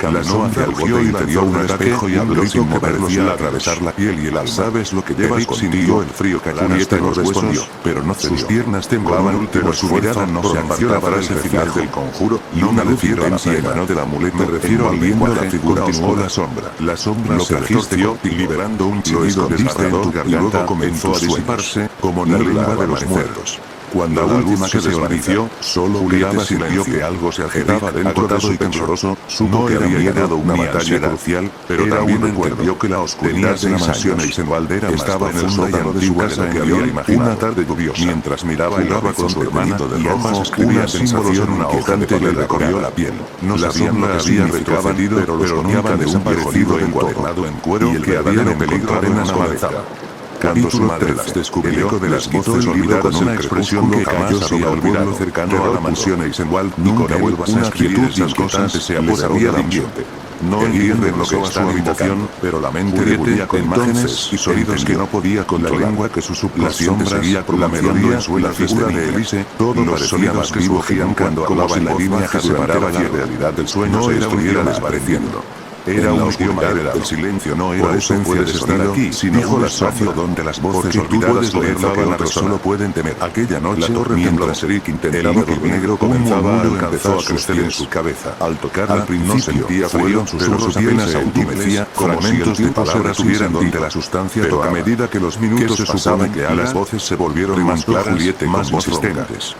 Caminó hacia el borde interior un espejo y habló sin moverlo atravesar la piel y el alma. ¿Sabes lo que llevas contigo? El frío calante no respondió, pero no cedió. Sus piernas temblaban, pero su mirada no se apartaba ese final del conjuro, y una luz intensa emanó del amuleto. Me refiero al viendo la figura continuó la sombra. La sombra se retorció, liberando un chillido desgarrador, y luego comenzó a disiparse, como la lengua de los muertos. Cuando la última que se desvaneció, solo Juliette sintió que algo se agitaba dentro de su tembloroso, supo que había ganado una batalla crucial, pero también entendió que la oscuridad de la mansión Eisenwald estaba en el sótano de su casa que había imaginado. Una tarde lluviosa, mientras miraba el agua con su hermana, y ambas escribían sensación inquietante le recorrió la piel. No sabían lo que había retrocedido, pero los soñaban desaparecido encuadernado en cuero y el que habían en peligro apenas avanzaba. Capítulo 13. Descubrió el eco de las voces olvidadas con una expresión que jamás había olvidado cercano a la mansión Eisenwald. Nunca vuelvas a escribir esas cosas, se había dicho. No entienden lo que está en su habitación, pero la mente le volvía con imágenes y sonidos que no podía con la lengua que su subconsciente seguía pronunciando en su la figura de Elise. Todos los sonidos que surgían cuando hablaba en la línea que separaba la realidad del sueño se estuviera desvaneciendo. Era un idioma el silencio no era ausencia de sonido, sino un espacio donde las voces olvidadas comenzaban a resonar. Solo pueden temer. Aquella noche, la torre mientras Eric intentaba dormir, negro comenzaba a empezó a crecer en su cabeza. Al tocarla, no sentía frío, susurros apenas se entumecía, fragmentos de palabras subieran donde la sustancia tocaba. A medida que los minutos pasaban, que a las voces se volvieron más claras, más insistentes.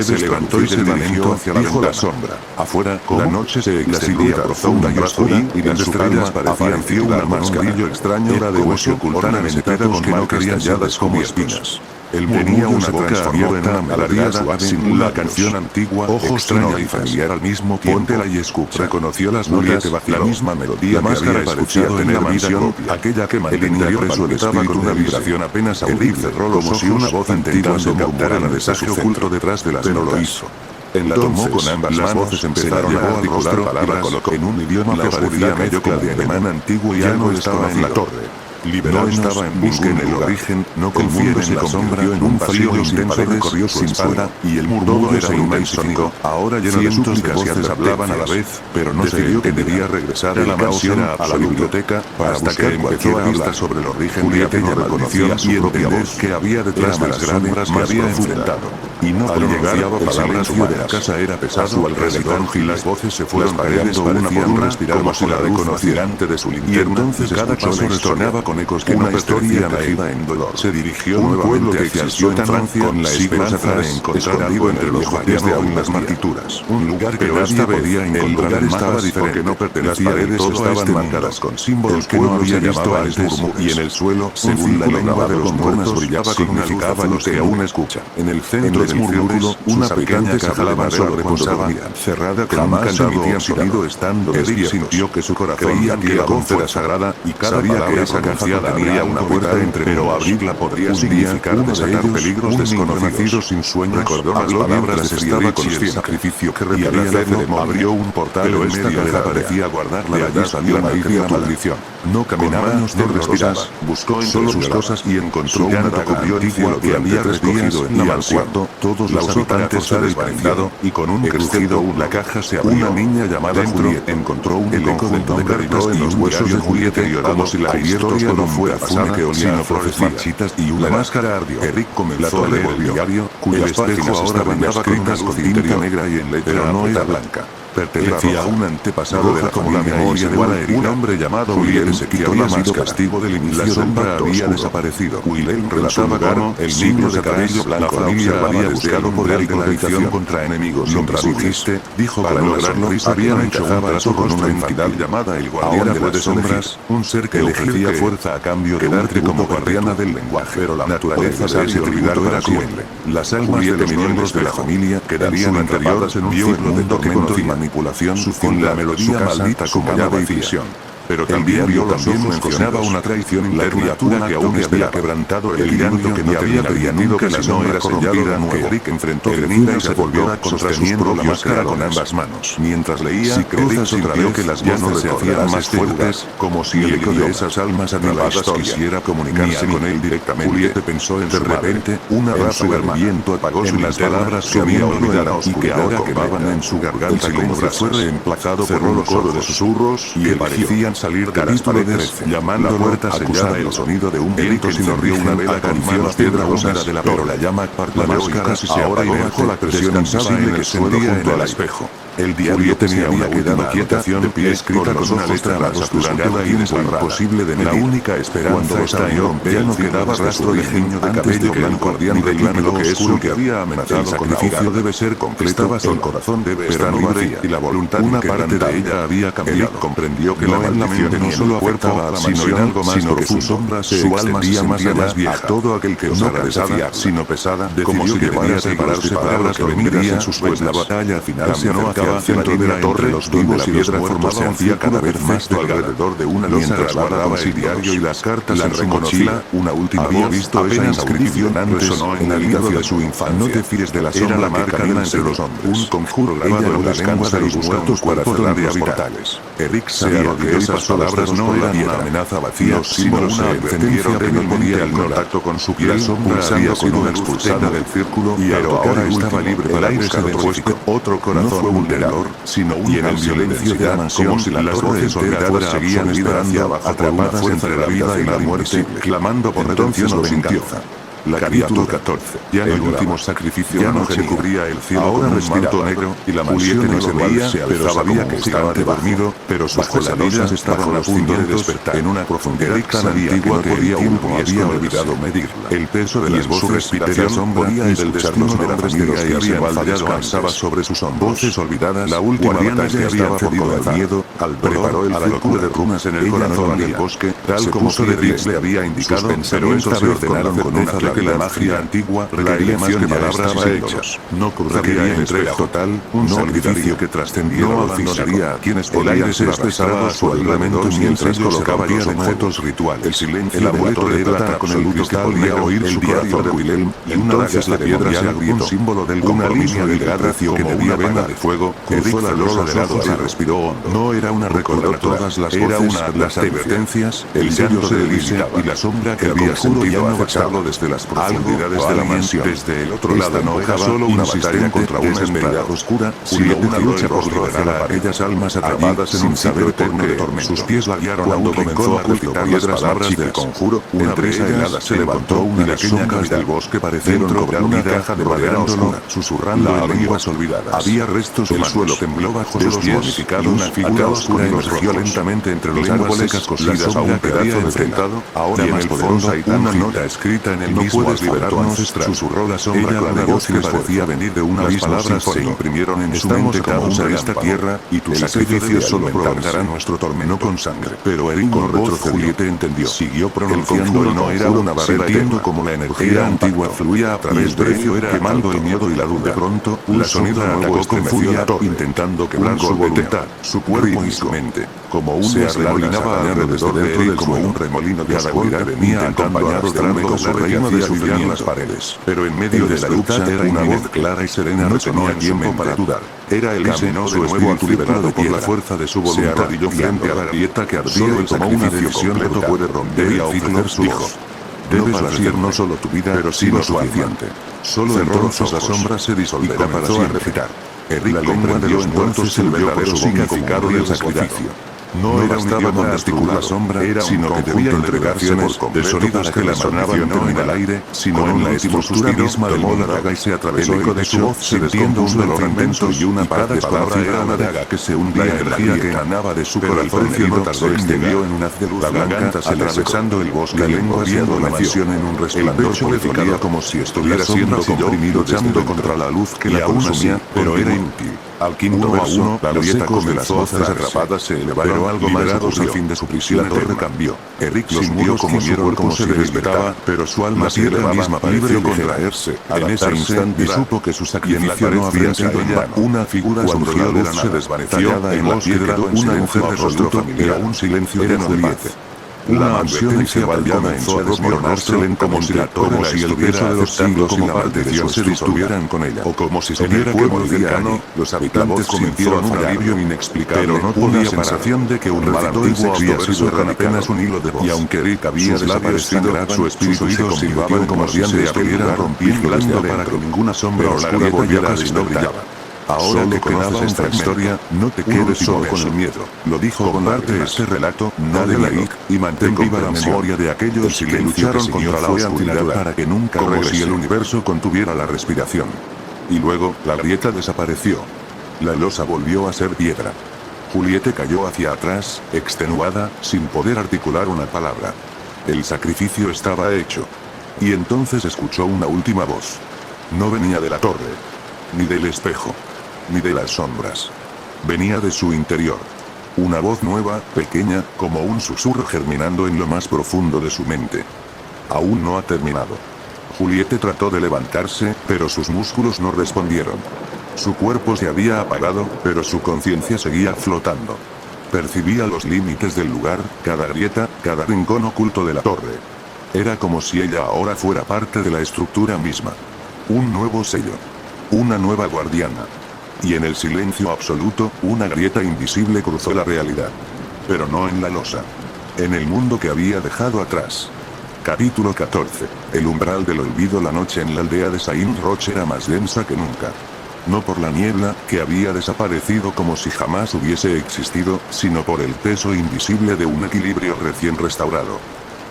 Se levantó y se dirigió hacia la sombra. Afuera, la noche se extendía profunda y oscura, y las estrellas parecían una máscara. Un brillo extraño era de hueso ornamentada con marcas talladas como espinas. Él tenía una boca abierta, melodía suave, sin una canción antigua, extraña y familiar al mismo tiempo. Póntela y escucha. Reconoció las notas, la misma melodía que había escuchado en la visión, aquella que mantenía presurizaba con una vibración apenas audible, cerró los ojos, si una voz intentando captar el mensaje oculto detrás de las notas. Lo hizo. La tomó con ambas manos, voces empezaron a articular palabras en un idioma que parecía mezcla de alemán antiguo y algo estaba en la torre. No estaba en busca en el origen, no confíen en la sombra, en un frío intenso recorrió su espalda, y el murmullo se intensificó, ahora lleno de súplicas y voces hablaban a la vez, pero no se vio que debía regresar a la mansión, a la biblioteca, hasta que empezó a hablar sobre el origen de aquella maldición y entender que había detrás de las sombras que había enfrentado. Y no pronunciaba palabras, el de la casa era pesado, a su alrededor y las voces se fueron pareando una por una, como si la reconociera delante de su linterna, y entonces cada paso resonaba con ecos que una historia caída en dolor. Se dirigió nuevamente hacia el sótano con la esperanza de encontrar algo entre los guardias de aún las partituras. Un lugar que nadie podía encontrar. El lugar estaba diferente, no pertenecía, las paredes estaban marcadas con símbolos que no había visto antes, y en el suelo, según la lengua de los muertos, brillaba significaba lo que aún escucha. En el centro del murmúsculo, una pequeña caja de madera reposaba, cerrada con un canto emitía sonido estando despierto. Sintió que su corazón creía que la voz era sagrada, y cada palabra que esa caja tenía una puerta entre, pero abrirla podría significar desatar peligros desconocidos sin sueño. Recordó las palabras de Friedrich y el sacrificio que requería hacerlo. Abrió un portal en medio de la parecía guardar la verdad, salió la maldición. No caminaba, no respiraba, buscó entre sus cosas y encontró una daga antigua que había recogido en el cuarto. Todos los habitantes se desvanecido, y con un crujido la caja se abrió. Una niña llamada Juliette encontró un conjunto de cartas en los huesos de Juliette como si la historia no fuera pasada, que olía a flores marchitas y una máscara ardió. Eric comenzó a leer el diario, cuyas páginas ahora estaban escritas con tinta negra y en letra no era blanca. Pertenecía a un antepasado de la como la memoria de un hombre llamado Wilhelm que había sido castigo del inicio. La sombra había desaparecido. Wilhelm relataba cómo el niño de cabello blanco, la familia había buscado poder y protección contra enemigos. Lo tradujiste, dijo para lograrlo, habían hecho un trato con una entidad llamada el guardián de las sombras, un ser que ofrecía fuerza a cambio de darte como guardiana del lenguaje. Pero la naturaleza de ese tributo era cruel. Las almas de los miembros de la familia quedarían atrapadas en un ciclo de tormento y manipulación con la melodía maldita como llave y visión. Pero también vio los ojos, mencionaba una traición interna, una que aún había quebrantado el llanto que no había permitido que la no era corrompida, que Rick enfrentó de y se volvió a sosteniendo la máscara con ambas manos. Mientras leía, Rick sintió que las voces se hacían más fuertes, como si el eco de esas almas atrapadas quisiera comunicarse con él directamente. Juliette pensó en de repente, una ráfaga de viento apagó sus palabras que había olvidado y que ahora quemaban en su garganta como fue reemplazado por un coro de susurros y que parecían salir de las paredes, llamando la puerta sellada el sonido de un viento sin rió una vela acarició la piedra húmeda de la pero la llama parpadeó y casi se ahora y bajo la presión invisible que sentía junto al espejo. El diario tenía una quedada quietación de pie escrita con una letra obscurada y imposible de medir. La única esperanza está en romper. Ya no quedaba rastro de niño de cabello blanco ardiente y claro que eso que había amenazado. El sacrificio debe ser completo, el corazón debe estar vacío y la voluntad una parte de ella había cambiado. Comprendió que la maldición no solo afectaba a la sino en algo más profundo. Su sombra se extendía más allá a todo aquel que no pesada, sino pesada, como si debería separarse palabras que vendrían sus pues la batalla final se acercaba hacia la torre, los vivos y la piedra formaban hacía cada vez más alrededor de una mientras guardaba el diario y las cartas en su mochila. Una última había visto esa inscripción antes en el libro de su infancia. No te fíes de la sombra, la marca entre los hombres. Un conjuro grabado en la lengua de los muertos para cerrar los portales. Eric sabía que esas palabras no eran una amenaza vacía, sino una advertencia que no podía el contacto con su piel. La sombra había sido expulsada del círculo, pero ahora estaba libre para buscar otro corazón vulnerable, sino un en el silencio de la mansión, como si las voces olvidadas seguían esperando, atrapadas entre la vida y la muerte, clamando por retención o venganza. Capítulo 14. Ya el último sacrificio ya no se cubría el cielo ahora con un manto negro, y la mansión no se veía, pero sabía que estaba dormido, pero sus pesadillas estaban a punto de despertar. En una profundidad tan antigua que el tiempo había olvidado medirla. El peso de las voces respiración podía escuchar los nombres de los que habían fallado cansaba sobre sus hombros. Voces olvidadas, la última batalla ya había cedido al miedo, al preparó el círculo de runas en el corazón del bosque, tal como Rick le había indicado, pero esta vez ordenaron con una que la magia antigua requería más que palabras hechas. No ocurriría entrega total, un sacrificio que trascendiera no abandonaría a quienes el aire se expresaba a su alrededor mientras colocaban objetos rituales. El silencio el abuelo de plata con el luto que podía oír su diario de Wilhelm, y entonces la piedra se abrió, un símbolo del compromiso delgado que debía vena de fuego, que fue la losa de lado y respiró hondo. No era una recordar todas las era una de las advertencias, el llanto de Elise y la sombra que había sentido afectarlo desde las profundidades de la mansión. Desde el otro lado no era solo una batalla contra una entidad oscura, sino una lucha por liberar a aquellas almas atrapadas en un saber por sus pies la guiaron cuando comenzó a cultivar las palabras del conjuro. Entre ellas se levantó una pequeña cavidad del bosque parecieron cobrar una caja de madera oscura, susurrando en lenguas olvidadas. Había restos humanos. El suelo tembló bajo sus pies modificados. Una figura oscura emergió lentamente entre los árboles cosidas a un pedazo de enfrentado. Ahora más poderosa y una nota escrita en el mismo puedes liberarnos, susurró la sombra con la voz que parecía venir de una las palabras se imprimieron en su mente como una esta tierra, y tu sacrificio solo prolongará nuestro tormento con sangre. Pero Eric con voz Juliette entendió. Siguió pronunciando y no era una barrera viendo como la energía antigua fluía a través de él, quemando el miedo y la duda. De pronto, un sonido atacó con furia, intentando quebrar su voluntad, su cuerpo y su mente. Como un se arremolinaba alrededor de él como un remolino de agua que venía acompañado de un eco reino de sufrimiento las paredes. Pero en medio de la lucha era una voz clara y serena retenía tiempo para dudar. Era el camino de nuevo liberado por la fuerza de su voluntad. Se arrodilló frente a la grieta que ardía y como una decisión reto puede romper y ofrecer su voz. Debes vaciar no solo tu vida, pero sino su aliciente. Solo entonces la sombra se disolverá para siempre. Recitar. Eric comprendió entonces el verdadero significado del sacrificio. No era bastaba con descubrir la sombra, sino que debía entregarse por completo de sonidos que la sonaban no en el aire, sino en la estructura misma de modo daga, y se atravesó el eco de su voz sintiendo un dolor inmenso y una paz desconocida. Era una daga que se hundía en la energía que emanaba de su corazón herido tardó en extendió en un haz de luz blanca, atravesando el bosque, la lengua viendo la mansión en un resplandor purificado como si estuviera siendo comprimido, luchando contra la luz que la consumía, pero era inútil. Al quinto verso, la grieta comenzó a cerrarse, atrapadas se elevaron, pero algo más al fin de su prisión. La torre cambió. Eric sintió como su cuerpo se despertaba, pero su alma se elevaba, misma pareció contraerse. En ese instante supo que su sacrificio no había sido en vano. Una figura surgió de la nada, se desvaneció en la piedra, una mujer de rostro familiar, un silencio lleno de paz. La mansión encebal comenzó a desmoronarse lentamente, como si el peso de los siglos y la maldición se disolvieran con ella, o como si supiera que moría allí. Los habitantes sintieron un alivio inexplicable, pero no podía parar. Sensación de que un mal antiguo había sido con apenas un hilo de voz. Y aunque Rick había desaparecido, su espíritu se conservaba como si se estuviera rompiendo para que ninguna sombra oscura volviera a despertar. Ahora que conoces esta historia, no te quedes solo con el miedo. Lo dijo comparte este relato, no de Eric, y mantén viva la memoria de aquellos que lucharon contra la oscuridad para que nunca regrese. Como si el universo contuviera la respiración. Y luego, la grieta desapareció. La losa volvió a ser piedra. Juliette cayó hacia atrás, extenuada, sin poder articular una palabra. El sacrificio estaba hecho. Y entonces escuchó una última voz. No venía de la torre, ni del espejo, ni de las sombras. Venía de su interior. Una voz nueva, pequeña, como un susurro germinando en lo más profundo de su mente. Aún no ha terminado. Juliette trató de levantarse, pero sus músculos no respondieron. Su cuerpo se había apagado, pero su conciencia seguía flotando. Percibía los límites del lugar, cada grieta, cada rincón oculto de la torre. Era como si ella ahora fuera parte de la estructura misma. Un nuevo sello. Una nueva guardiana. Y en el silencio absoluto, una grieta invisible cruzó la realidad. Pero no en la losa. En el mundo que había dejado atrás. Capítulo 14. El umbral del olvido. La noche en la aldea de Saint Roch era más densa que nunca. No por la niebla, que había desaparecido como si jamás hubiese existido, sino por el peso invisible de un equilibrio recién restaurado.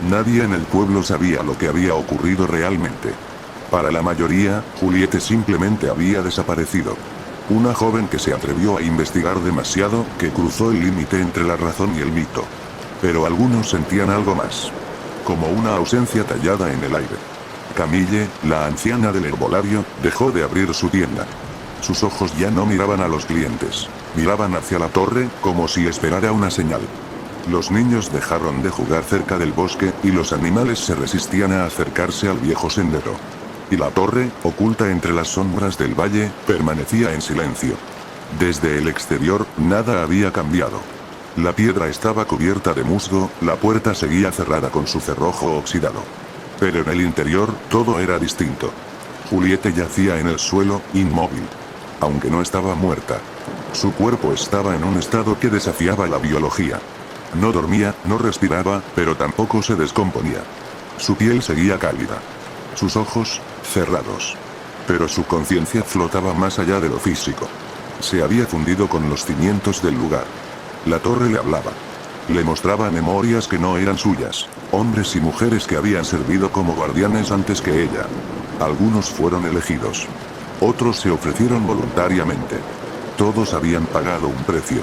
Nadie en el pueblo sabía lo que había ocurrido realmente. Para la mayoría, Juliette simplemente había desaparecido. Una joven que se atrevió a investigar demasiado, que cruzó el límite entre la razón y el mito. Pero algunos sentían algo más. Como una ausencia tallada en el aire. Camille, la anciana del herbolario, dejó de abrir su tienda. Sus ojos ya no miraban a los clientes. Miraban hacia la torre, como si esperara una señal. Los niños dejaron de jugar cerca del bosque, y los animales se resistían a acercarse al viejo sendero. Y la torre, oculta entre las sombras del valle, permanecía en silencio. Desde el exterior, nada había cambiado. La piedra estaba cubierta de musgo, la puerta seguía cerrada con su cerrojo oxidado. Pero en el interior, todo era distinto. Juliette yacía en el suelo, inmóvil. Aunque no estaba muerta. Su cuerpo estaba en un estado que desafiaba la biología. No dormía, no respiraba, pero tampoco se descomponía. Su piel seguía cálida. Sus ojos, cerrados. Pero su conciencia flotaba más allá de lo físico. Se había fundido con los cimientos del lugar. La torre le hablaba. Le mostraba memorias que no eran suyas. Hombres y mujeres que habían servido como guardianes antes que ella. Algunos fueron elegidos. Otros se ofrecieron voluntariamente. Todos habían pagado un precio.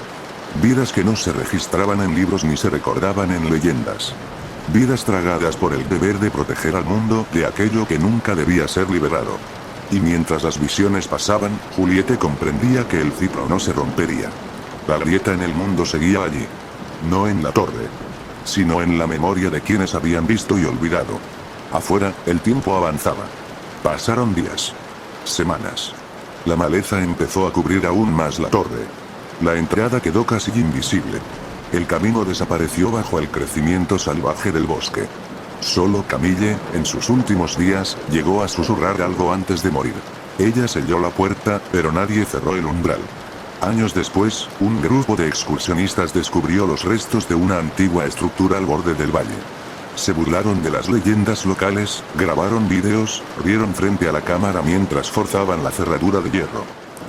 Vidas que no se registraban en libros ni se recordaban en leyendas. Vidas tragadas por el deber de proteger al mundo de aquello que nunca debía ser liberado. Y mientras las visiones pasaban, Juliette comprendía que el ciclo no se rompería. La grieta en el mundo seguía allí. No en la torre. Sino en la memoria de quienes habían visto y olvidado. Afuera, el tiempo avanzaba. Pasaron días. Semanas. La maleza empezó a cubrir aún más la torre. La entrada quedó casi invisible. El camino desapareció bajo el crecimiento salvaje del bosque. Solo Camille, en sus últimos días, llegó a susurrar algo antes de morir. Ella selló la puerta, pero nadie cerró el umbral. Años después, un grupo de excursionistas descubrió los restos de una antigua estructura al borde del valle. Se burlaron de las leyendas locales, grabaron vídeos, rieron frente a la cámara mientras forzaban la cerradura de hierro.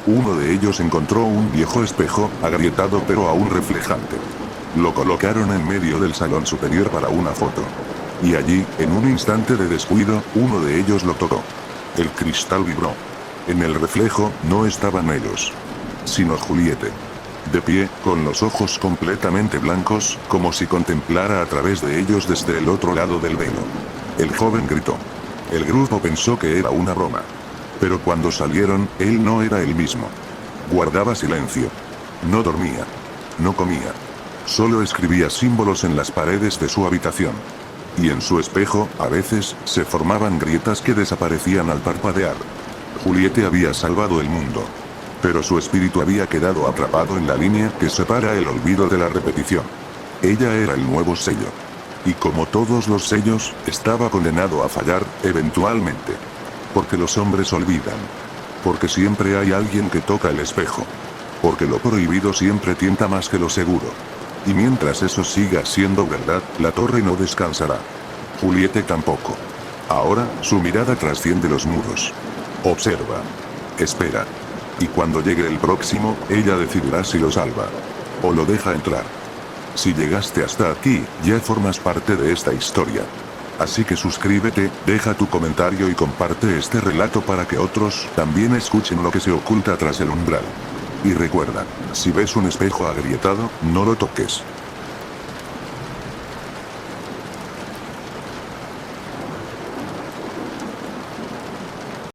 Uno de ellos encontró un viejo espejo, agrietado pero aún reflejante. Lo colocaron en medio del salón superior para una foto. Y allí, en un instante de descuido, uno de ellos lo tocó. El cristal vibró. En el reflejo, no estaban ellos, sino Juliette. De pie, con los ojos completamente blancos, como si contemplara a través de ellos desde el otro lado del velo. El joven gritó. El grupo pensó que era una broma. Pero cuando salieron, él no era el mismo. Guardaba silencio. No dormía. No comía. Solo escribía símbolos en las paredes de su habitación. Y en su espejo, a veces, se formaban grietas que desaparecían al parpadear. Juliette había salvado el mundo. Pero su espíritu había quedado atrapado en la línea que separa el olvido de la repetición. Ella era el nuevo sello. Y como todos los sellos, estaba condenado a fallar, eventualmente. Porque los hombres olvidan. Porque siempre hay alguien que toca el espejo. Porque lo prohibido siempre tienta más que lo seguro. Y mientras eso siga siendo verdad, la torre no descansará. Juliette tampoco. Ahora, su mirada trasciende los muros. Observa. Espera. Y cuando llegue el próximo, ella decidirá si lo salva. O lo deja entrar. Si llegaste hasta aquí, ya formas parte de esta historia. Así que suscríbete, deja tu comentario y comparte este relato para que otros también escuchen lo que se oculta tras el umbral. Y recuerda, si ves un espejo agrietado, no lo toques.